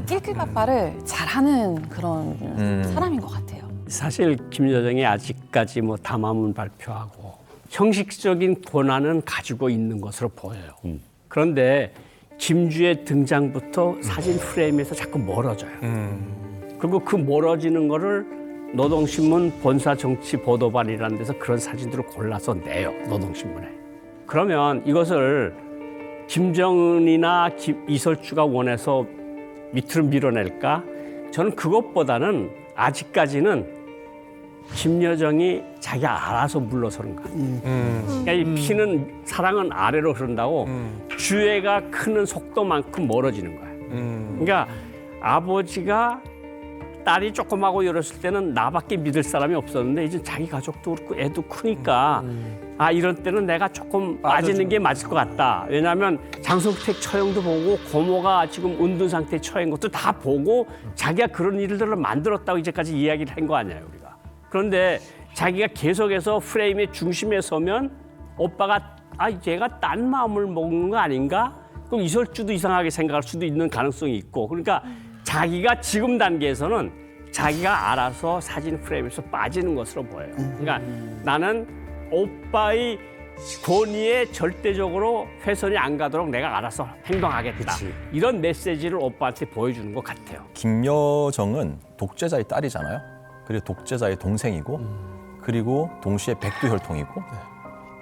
낄낄빠빠를 잘하는 그런 사람인 것 같아요. 사실 김여정이 아직까지 뭐 담화문 발표하고 형식적인 권한은 가지고 있는 것으로 보여요. 그런데 김주의 등장부터 사진 프레임에서 자꾸 멀어져요. 그리고 그 멀어지는 거를 노동신문 본사정치보도반이라는 데서 그런 사진들을 골라서 내요. 노동신문에. 그러면 이것을 김정은이나 이설주가 원해서 밑으로 밀어낼까? 저는 그것보다는 아직까지는 김여정이 자기가 알아서 물러서는 거야. 그러니까 이 피는 사랑은 아래로 흐른다고 주애가 크는 속도만큼 멀어지는 거야. 그러니까 아버지가 딸이 조그마하고 이랬을 때는 나밖에 믿을 사람이 없었는데 이제 자기 가족도 그렇고 애도 크니까 아 이런 때는 내가 조금 빠지는 게 맞을 것 같다. 왜냐하면 장성택 처형도 보고 고모가 지금 은둔 상태에 처한 것도 다 보고 자기가 그런 일들을 만들었다고 이제까지 이야기를 한 거 아니에요 우리가. 그런데 자기가 계속해서 프레임의 중심에 서면 오빠가 아 얘가 딴 마음을 먹는 거 아닌가? 그럼 이설주도 이상하게 생각할 수도 있는 가능성이 있고 그러니까 자기가 지금 단계에서는 자기가 알아서 사진 프레임에서 빠지는 것으로 보여요. 그러니까 나는 오빠의 권위에 절대적으로 훼손이 안 가도록 내가 알아서 행동하겠다. 이런 메시지를 오빠한테 보여주는 것 같아요. 김여정은 독재자의 딸이잖아요. 그리고 독재자의 동생이고 그리고 동시에 백두혈통이고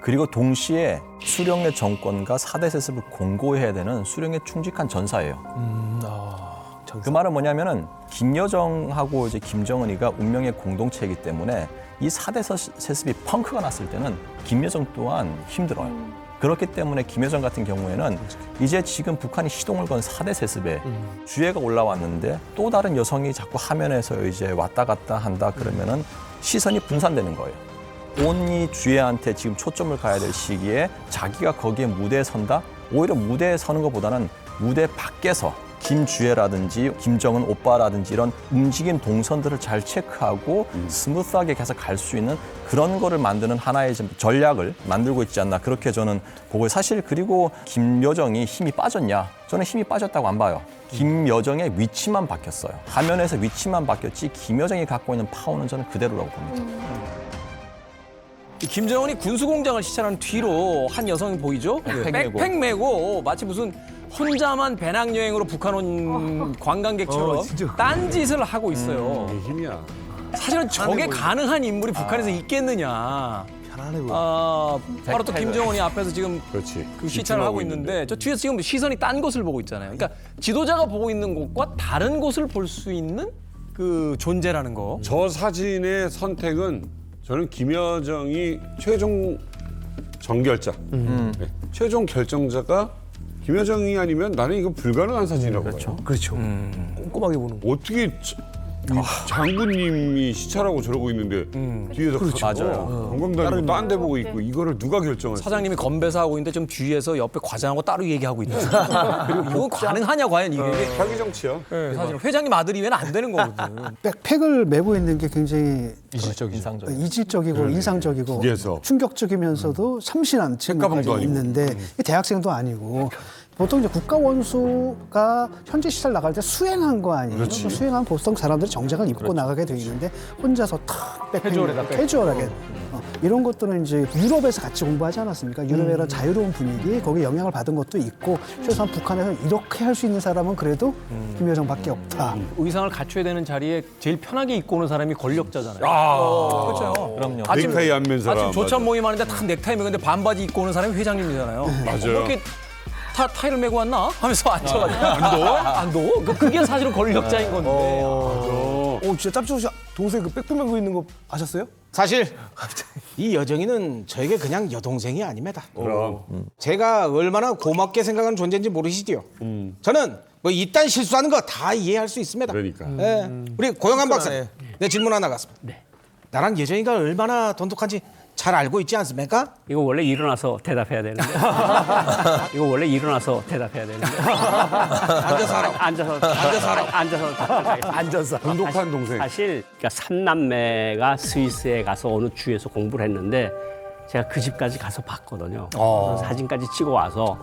그리고 동시에 수령의 정권과 4대 세습을 공고해야 되는 수령에 충직한 전사예요. 그 말은 뭐냐면은 김여정하고 이제 김정은이가 운명의 공동체이기 때문에 이 4대 세습이 펑크가 났을 때는 김여정 또한 힘들어요. 그렇기 때문에 김여정 같은 경우에는 이제 지금 북한이 시동을 건 4대 세습에 주애가 올라왔는데 또 다른 여성이 자꾸 화면에서 이제 왔다 갔다 한다 그러면은 시선이 분산되는 거예요. 온이 주애한테 지금 초점을 가야 될 시기에 자기가 거기에 무대에 선다? 오히려 무대에 서는 것보다는 무대 밖에서 김주애라든지 김정은 오빠라든지 이런 움직임 동선들을 잘 체크하고 스무스하게 계속 갈 수 있는 그런 거를 만드는 하나의 전략을 만들고 있지 않나 그렇게 저는 보고 사실 그리고 김여정이 힘이 빠졌냐? 저는 힘이 빠졌다고 안 봐요. 김여정의 위치만 바뀌었어요. 화면에서 위치만 바뀌었지 김여정이 갖고 있는 파워는 저는 그대로라고 봅니다. 김정은이 군수공장을 시찰한 뒤로 한 여성이 보이죠? 백팩 메고 마치 무슨 혼자만 배낭여행으로 북한 온 관광객처럼 딴짓을 하고 있어요. 이게 힘이야. 사실은 저게 가능한 인물이 북한에서 있겠느냐. 편안해 보여. 바로 또 김정은이 앞에서 지금 그 시찰을 하고 있는데 저 뒤에서 지금 시선이 딴 곳을 보고 있잖아요. 그러니까 지도자가 보고 있는 곳과 다른 곳을 볼 수 있는 그 존재라는 거. 저 사진의 선택은 저는 김여정이 최종 정결자, 네. 최종 결정자가 김여정이 아니면 나는 이거 불가능한 사진이라고 봐요. 그렇죠. 꼼꼼하게 보는 거. 어떻게 장군님이 시찰하고 저러고 있는데 뒤에서 맞아요. 관광단이고 딴 데 보고 있고 이거를 누가 결정했어요? 사장님이 건배사하고 있는데 좀 뒤에서 옆에 과장하고 따로 얘기하고 있다. 그리고 이건 가능하냐 과연 이게? 자기 정치야. 네, 사실 회장님 아들이 왜는 안 되는 거거든. 백팩을 메고 있는 게 굉장히 이질적이고 인상적이고 뒤에서. 충격적이면서도 참신한 책가방도 친구가 아니고. 있는데 대학생도 아니고 보통 이제 국가원수가 현지 시설 나갈 때 수행한 거 아니에요? 그 수행한 보통 사람들이 정장을 입고 나가게 돼 있는데 혼자서 탁 캐주얼하게 이런 것들은 이제 유럽에서 같이 공부하지 않았습니까? 유럽의 이런 자유로운 분위기 거기에 영향을 받은 것도 있고 최소한 북한에서 이렇게 할 수 있는 사람은 그래도 김여정밖에 없다. 의상을 갖춰야 되는 자리에 제일 편하게 입고 오는 사람이 권력자잖아요. 그렇죠. 그럼요. 넥타이 안 맨 사람. 아침 조찬 모임 하는데 탁 넥타이 매는데 반바지 입고 오는 사람이 회장님이잖아요. 맞아요. 이렇게 타이를 메고 왔나? 하면서 앉혀가지고 안 둬? 그게 사실은 권력자인 건데. 진짜 짭조시 동생 그 백팩 메고 있는 거 아셨어요? 사실 이 여정이는 저에게 그냥 여동생이 아닙니다. 그럼. 제가 얼마나 고맙게 생각하는 존재인지 모르시지요. 저는 뭐 이딴 실수하는 거 다 이해할 수 있습니다. 그러니까. 예. 우리 고영한 박사님, 내 질문 하나 갔습니다. 네. 나랑 여정이가 얼마나 돈독한지 잘 알고 있지 않습니까? 이거 원래 일어나서 대답해야 되는데. 이거 원래 일어나서 대답해야 되는데. 앉아서 하라. 앉아서. 돈독한 동생. 사실 그러니까 삼남매가 스위스에 가서 어느 주에서 공부를 했는데 제가 그 집까지 가서 봤거든요. 그래서 사진까지 찍어 와서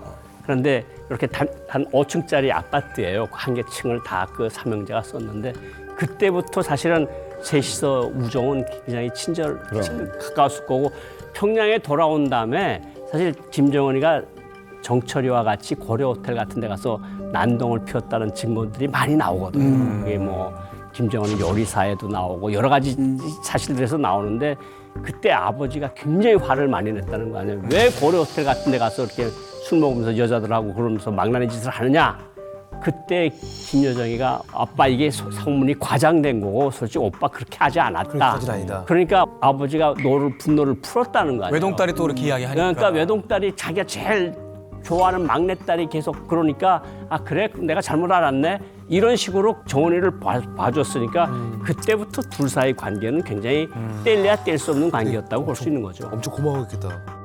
그런데 이렇게 한 5층짜리 아파트예요. 한 개 층을 다 그 삼형제가 썼는데 그때부터 사실은 셋이서 우정은 굉장히 가까웠을 거고 평양에 돌아온 다음에 사실 김정은이가 정철이와 같이 고려 호텔 같은 데 가서 난동을 피웠다는 증거들이 많이 나오거든요. 그게 뭐 김정은 요리사에도 나오고 여러 가지 사실들에서 나오는데 그때 아버지가 굉장히 화를 많이 냈다는 거 아니에요. 왜 고려 호텔 같은 데 가서 이렇게 술 먹으면서 여자들하고 그러면서 망나니 짓을 하느냐. 그때 김여정이가 아빠 이게 성문이 과장된 거고 솔직히 오빠 그렇게 하지 않았다. 그렇게까지는 아니다. 그러니까 아버지가 분노를 풀었다는 거 아니에요. 외동딸이 또 그렇게 이야기하니까. 그러니까 외동딸이 자기가 제일 좋아하는 막내딸이 계속 그러니까 아 그래 내가 잘못 알았네 이런 식으로 정원이를 봐줬으니까 그때부터 둘 사이 관계는 굉장히 뗄래야 뗄 수 없는 관계였다고 볼 수 있는 거죠. 엄청 고마웠겠다.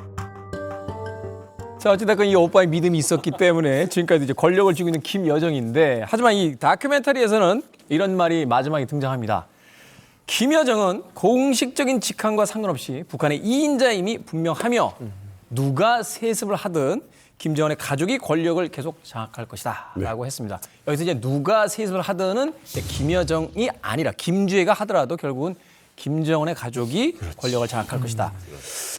자, 어찌됐건 이 오빠의 믿음이 있었기 때문에 지금까지 이제 권력을 쥐고 있는 김여정인데 하지만 이 다큐멘터리에서는 이런 말이 마지막에 등장합니다. 김여정은 공식적인 직함과 상관없이 북한의 2인자임이 분명하며 누가 세습을 하든 김정은의 가족이 권력을 계속 장악할 것이다 라고 했습니다. 여기서 이제 누가 세습을 하든은 김여정이 아니라 김주애가 하더라도 결국은 김정은의 가족이 권력을 장악할 것이다.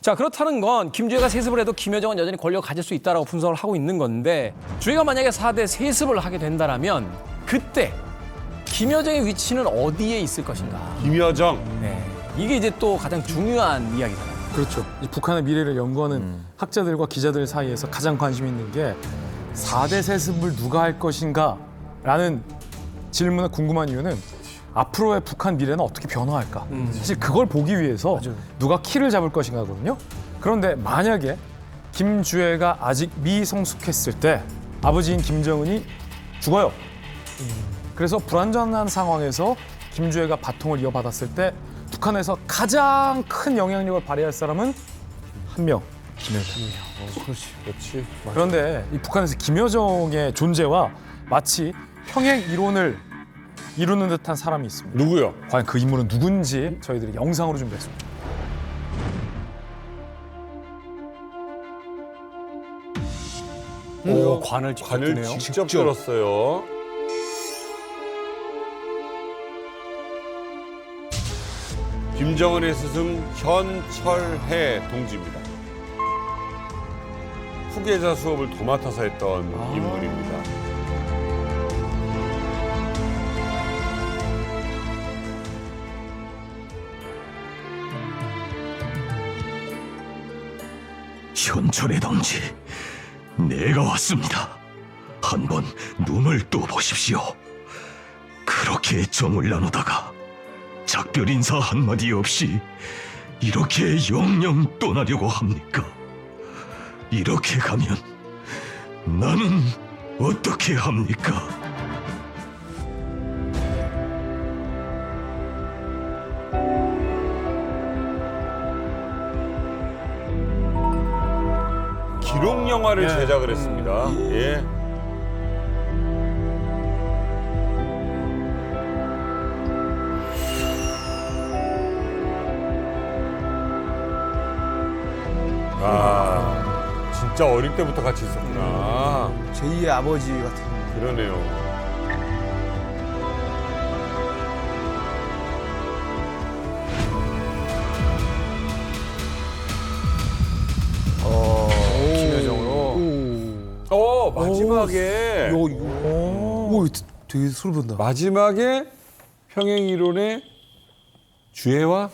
자, 그렇다는 건 김주애가 세습을 해도 김여정은 여전히 권력을 가질 수 있다라고 분석을 하고 있는 건데 주애가 만약에 4대 세습을 하게 된다면 그때 김여정의 위치는 어디에 있을 것인가? 김여정. 네. 이게 이제 또 가장 중요한 이야기잖아요. 그렇죠. 이 북한의 미래를 연구하는 학자들과 기자들 사이에서 가장 관심 있는 게 4대 세습을 누가 할 것인가라는 질문에 궁금한 이유는 앞으로의 북한 미래는 어떻게 변화할까? 사실 그걸 보기 위해서 누가 키를 잡을 것인가거든요. 그런데 만약에 김주애가 아직 미성숙했을 때 아버지인 김정은이 죽어요. 그래서 불안전한 상황에서 김주애가 바통을 이어받았을 때 북한에서 가장 큰 영향력을 발휘할 사람은 한 명, 김여정. 그렇지. 그런데 이 북한에서 김여정의 존재와 마치 평행 이론을 이루는 듯한 사람이 있습니다. 누구요? 과연 그 인물은 누군지 저희들이 영상으로 준비했습니다. 오, 관을 직접 드네요. 직접 들었어요. 김정은의 스승 현철해 동지입니다. 후계자 수업을 도맡아서 했던 인물입니다. 현철의 동지, 내가 왔습니다. 한번 눈을 떠보십시오. 그렇게 정을 나누다가 작별 인사 한마디 없이 이렇게 영영 떠나려고 합니까? 이렇게 가면 나는 어떻게 합니까? 기록 영화를 제작을 했습니다. 예. 아, 진짜 어릴 때부터 같이 있었구나. 제2의 아버지 같은. 그러네요. 김여정으로. 마지막에. 오, 되게 소름 돋는다. 마지막에 평행 이론의 주애와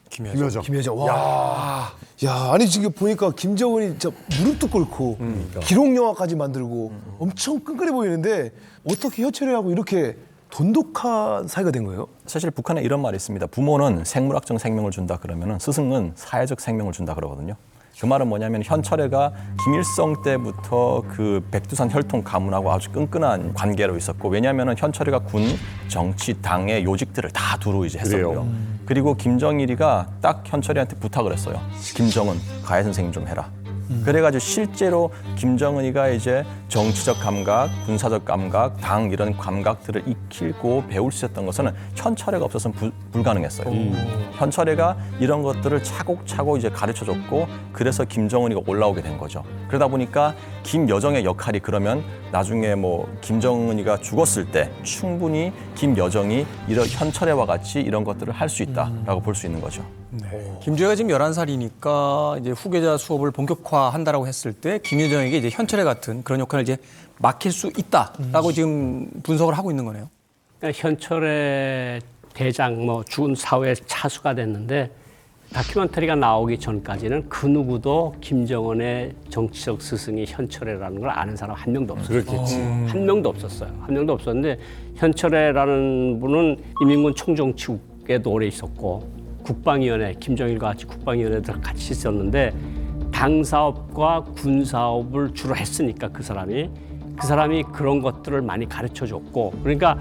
김여정. 와. 야, 아니 지금 보니까 김정은이 진짜 무릎도 꿇고 기록 영화까지 만들고 엄청 끈끈해 보이는데 어떻게 현철이하고 이렇게 돈독한 사이가 된 거예요? 사실 북한에 이런 말이 있습니다. 부모는 생물학적 생명을 준다 그러면은 스승은 사회적 생명을 준다 그러거든요. 그 말은 뭐냐면 현철애가 김일성 때부터 그 백두산 혈통 가문하고 아주 끈끈한 관계로 있었고, 왜냐하면 현철애가 군, 정치, 당의 요직들을 다 두루 이제 했었고요. 그리고 김정일이가 딱 현철이한테 부탁을 했어요. 김정은 가해 선생님 좀 해라. 그래가지고 실제로 김정은이가 이제 정치적 감각, 군사적 감각, 당 이런 감각들을 익히고 배울 수 있었던 것은 현철애가 없어서는 불가능했어요. 현철애가 이런 것들을 차곡차곡 이제 가르쳐줬고, 그래서 김정은이가 올라오게 된 거죠. 그러다 보니까 김여정의 역할이 그러면 나중에 뭐 김정은이가 죽었을 때 충분히 김여정이 이런 현철애와 같이 이런 것들을 할 수 있다라고 볼 수 있는 거죠. 네. 김주애가 지금 11살이니까 이제 후계자 수업을 본격화한다라고 했을 때 김여정에게 이제 현철애 같은 그런 역할을 이제 맡길 수 있다라고 지금 분석을 하고 있는 거네요. 그러니까 현철의 대장 죽은 사후에 차수가 됐는데 다큐멘터리가 나오기 전까지는 그 누구도 김정은의 정치적 스승이 현철애라는 걸 아는 사람 한 명도 없었어요. 그렇겠지. 한 명도 없었어요. 한 명도 없었는데 현철애라는 분은 인민군 총정치국에도 오래 있었고 국방위원회, 김정일과 같이 국방위원회들 같이 있었는데 당 사업과 군 사업을 주로 했으니까 그 사람이 그런 것들을 많이 가르쳐줬고 그러니까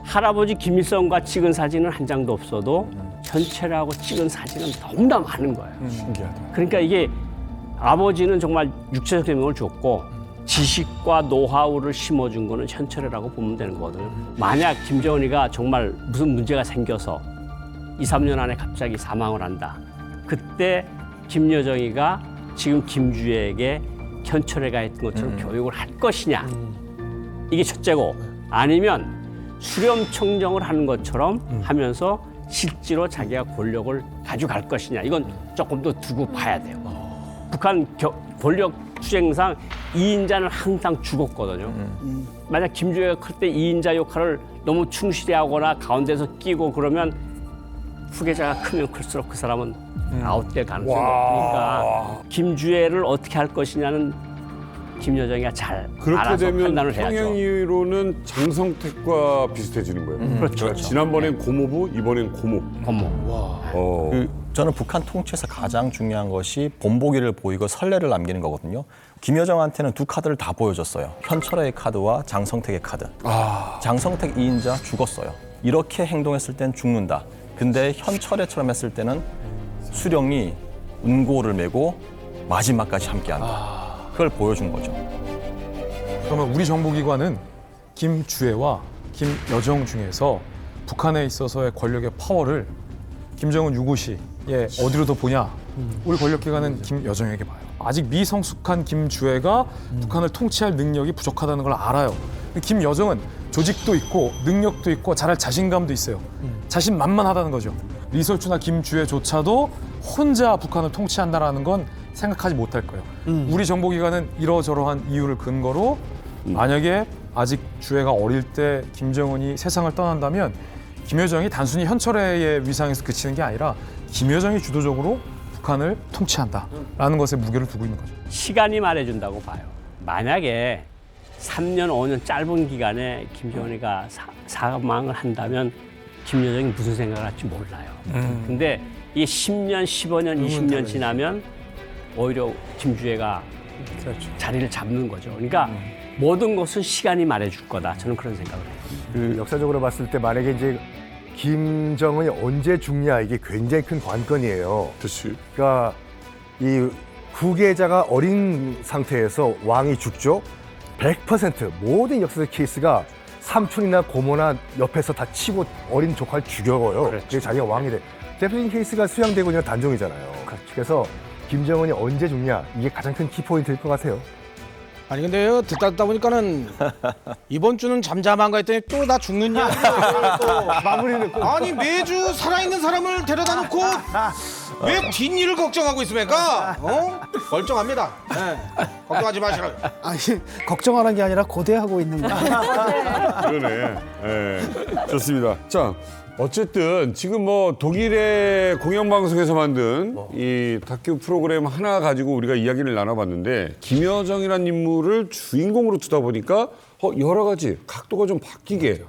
할아버지 김일성과 찍은 사진은 한 장도 없어도 현철하고 찍은 사진은 너무나 많은 거예요. 신기하다. 그러니까 이게 아버지는 정말 육체적 생명을 줬고 지식과 노하우를 심어준 거는 현철이라고 보면 되는 거거든요. 만약 김정은이가 정말 무슨 문제가 생겨서 2, 3년 안에 갑자기 사망을 한다. 그때 김여정이가 지금 김주애에게 현철애가 했던 것처럼 교육을 할 것이냐. 이게 첫째고 아니면 수렴청정을 하는 것처럼 하면서 실제로 자기가 권력을 가져갈 것이냐. 이건 조금 더 두고 봐야 돼요. 북한 권력 투쟁상 2인자는 항상 죽었거든요. 만약 김주애가 클 때 2인자 역할을 너무 충실히 하거나 가운데서 끼고 그러면 후계자가 크면 클수록 그 사람은 아웃될 가능성이 높으니까 김주애를 어떻게 할 것이냐는 김여정이가 잘 그렇게 알아서 되면 판단을 해야죠. 평행이론은 장성택과 비슷해지는 거예요. 그렇죠. 지난번엔 고모부, 이번엔 고모. 저는 북한 통치에서 가장 중요한 것이 본보기를 보이고 선례를 남기는 거거든요. 김여정한테는 두 카드를 다 보여줬어요. 현철의 카드와 장성택의 카드. 장성택 2인자 죽었어요. 이렇게 행동했을 땐 죽는다. 근데 현철애처럼 했을 때는 수령이 은고를 메고 마지막까지 함께한다. 그걸 보여준 거죠. 그러면 우리 정보기관은 김주애와 김여정 중에서 북한에 있어서의 권력의 파워를 김정은 유고시에 어디로 더 보냐? 우리 권력기관은 김여정에게 봐요. 아직 미성숙한 김주애가 북한을 통치할 능력이 부족하다는 걸 알아요. 근데 김여정은 조직도 있고 능력도 있고 잘할 자신감도 있어요. 자신만만하다는 거죠. 리설주나 김주애조차도 혼자 북한을 통치한다라는 건 생각하지 못할 거예요. 우리 정보기관은 이러저러한 이유를 근거로 만약에 아직 주애가 어릴 때 김정은이 세상을 떠난다면 김여정이 단순히 현철애의 위상에서 그치는 게 아니라 김여정이 주도적으로 북한을 통치한다라는 것에 무게를 두고 있는 거죠. 시간이 말해준다고 봐요. 만약에 3년, 5년 짧은 기간에 김정은이가 사망을 한다면 김여정이 무슨 생각을 할지 몰라요. 근데 이게 10년, 15년, 20년 지나면 오히려 김주애가 자리를 잡는 거죠. 그러니까 모든 것은 시간이 말해줄 거다. 저는 그런 생각을 해요. 그 역사적으로 봤을 때 만약에 이제 김정은이 언제 죽냐 이게 굉장히 큰 관건이에요. 그렇지. 그러니까 이 후계자가 어린 상태에서 왕이 죽죠. 100% 모든 역사적 케이스가 삼촌이나 고모나 옆에서 다 치고 어린 조카를 죽여요. 그래서 자기가 왕이 돼. 대표적인 케이스가 수양대군이나 단종이잖아요. 그래서 김정은이 언제 죽냐 이게 가장 큰 키포인트일 것 같아요. 아니 근데요 듣다 보니까는 이번 주는 잠잠한가 했더니 또 나 죽는 이야기를 또 마무리를 아니 매주 살아있는 사람을 데려다 놓고 왜 뒷일을 걱정하고 있습니까? 멀쩡합니다. 네. 걱정하지 마시라고. 아니 걱정하는 게 아니라 고대하고 있는 거예요. 그러네. 네. 좋습니다. 자, 어쨌든 지금 뭐 독일의 공영방송에서 만든 이 다큐 프로그램 하나 가지고 우리가 이야기를 나눠봤는데 김여정이라는 인물을 주인공으로 두다 보니까 여러 가지 각도가 좀 바뀌게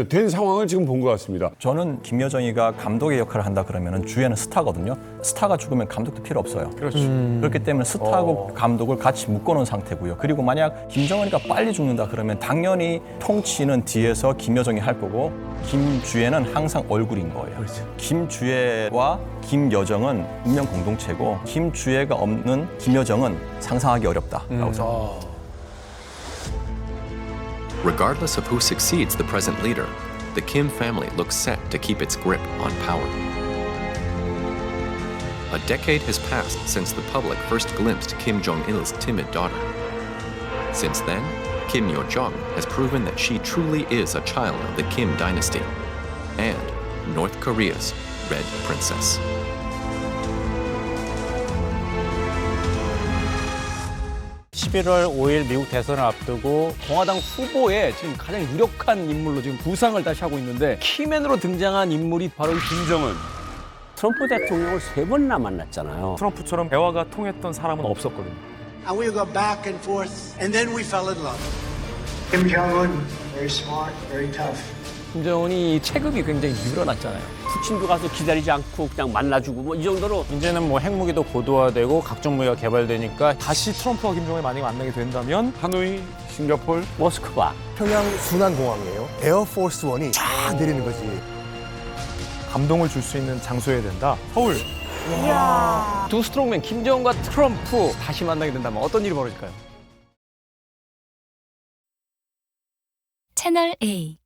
된 상황을 지금 본 것 같습니다. 저는 김여정이가 감독의 역할을 한다 그러면 주연은 스타거든요. 스타가 죽으면 감독도 필요 없어요. 그렇기 때문에 스타하고 감독을 같이 묶어놓은 상태고요. 그리고 만약 김정은이가 빨리 죽는다 그러면 당연히 통치는 뒤에서 김여정이 할 거고 김주애는 항상 얼굴인 거예요. 김주애와 김여정은 운명 공동체고 김주애가 없는 김여정은 상상하기 어렵다라고 생각합니다. Regardless of who succeeds the present leader, the Kim family looks set to keep its grip on power. A decade has passed since the public first glimpsed Kim Jong-il's timid daughter. Since then, Kim Yo-jong has proven that she truly is a child of the Kim dynasty and North Korea's Red Princess. (11월 5일) 미국 대선을 앞두고 공화당 후보에 지금 가장 유력한 인물로 지금 부상을 다시 하고 있는데 키맨으로 등장한 인물이 바로 이 김정은. 트럼프 대통령을 3번이나 만났잖아요. 트럼프처럼 대화가 통했던 사람은 없었거든요. And we go back and forth, and then we fell in love. Kim Jong-un, very smart, very tough. 김정은이 체급이 굉장히 늘어났잖아요. 푸친도 가서 기다리지 않고 그냥 만나주고 뭐 이 정도로 이제는 뭐 핵무기도 고도화되고 각종 무기가 개발되니까 다시 트럼프와 김정은이 만약에 만나게 된다면 하노이, 싱가포르, 모스크바. 평양 순환공항이에요. 에어포스 원이 쫙 내리는 거지. 감동을 줄 수 있는 장소여야 된다. 서울. 두 스트롱맨 김정은과 트럼프 다시 만나게 된다면 어떤 일이 벌어질까요? 채널 A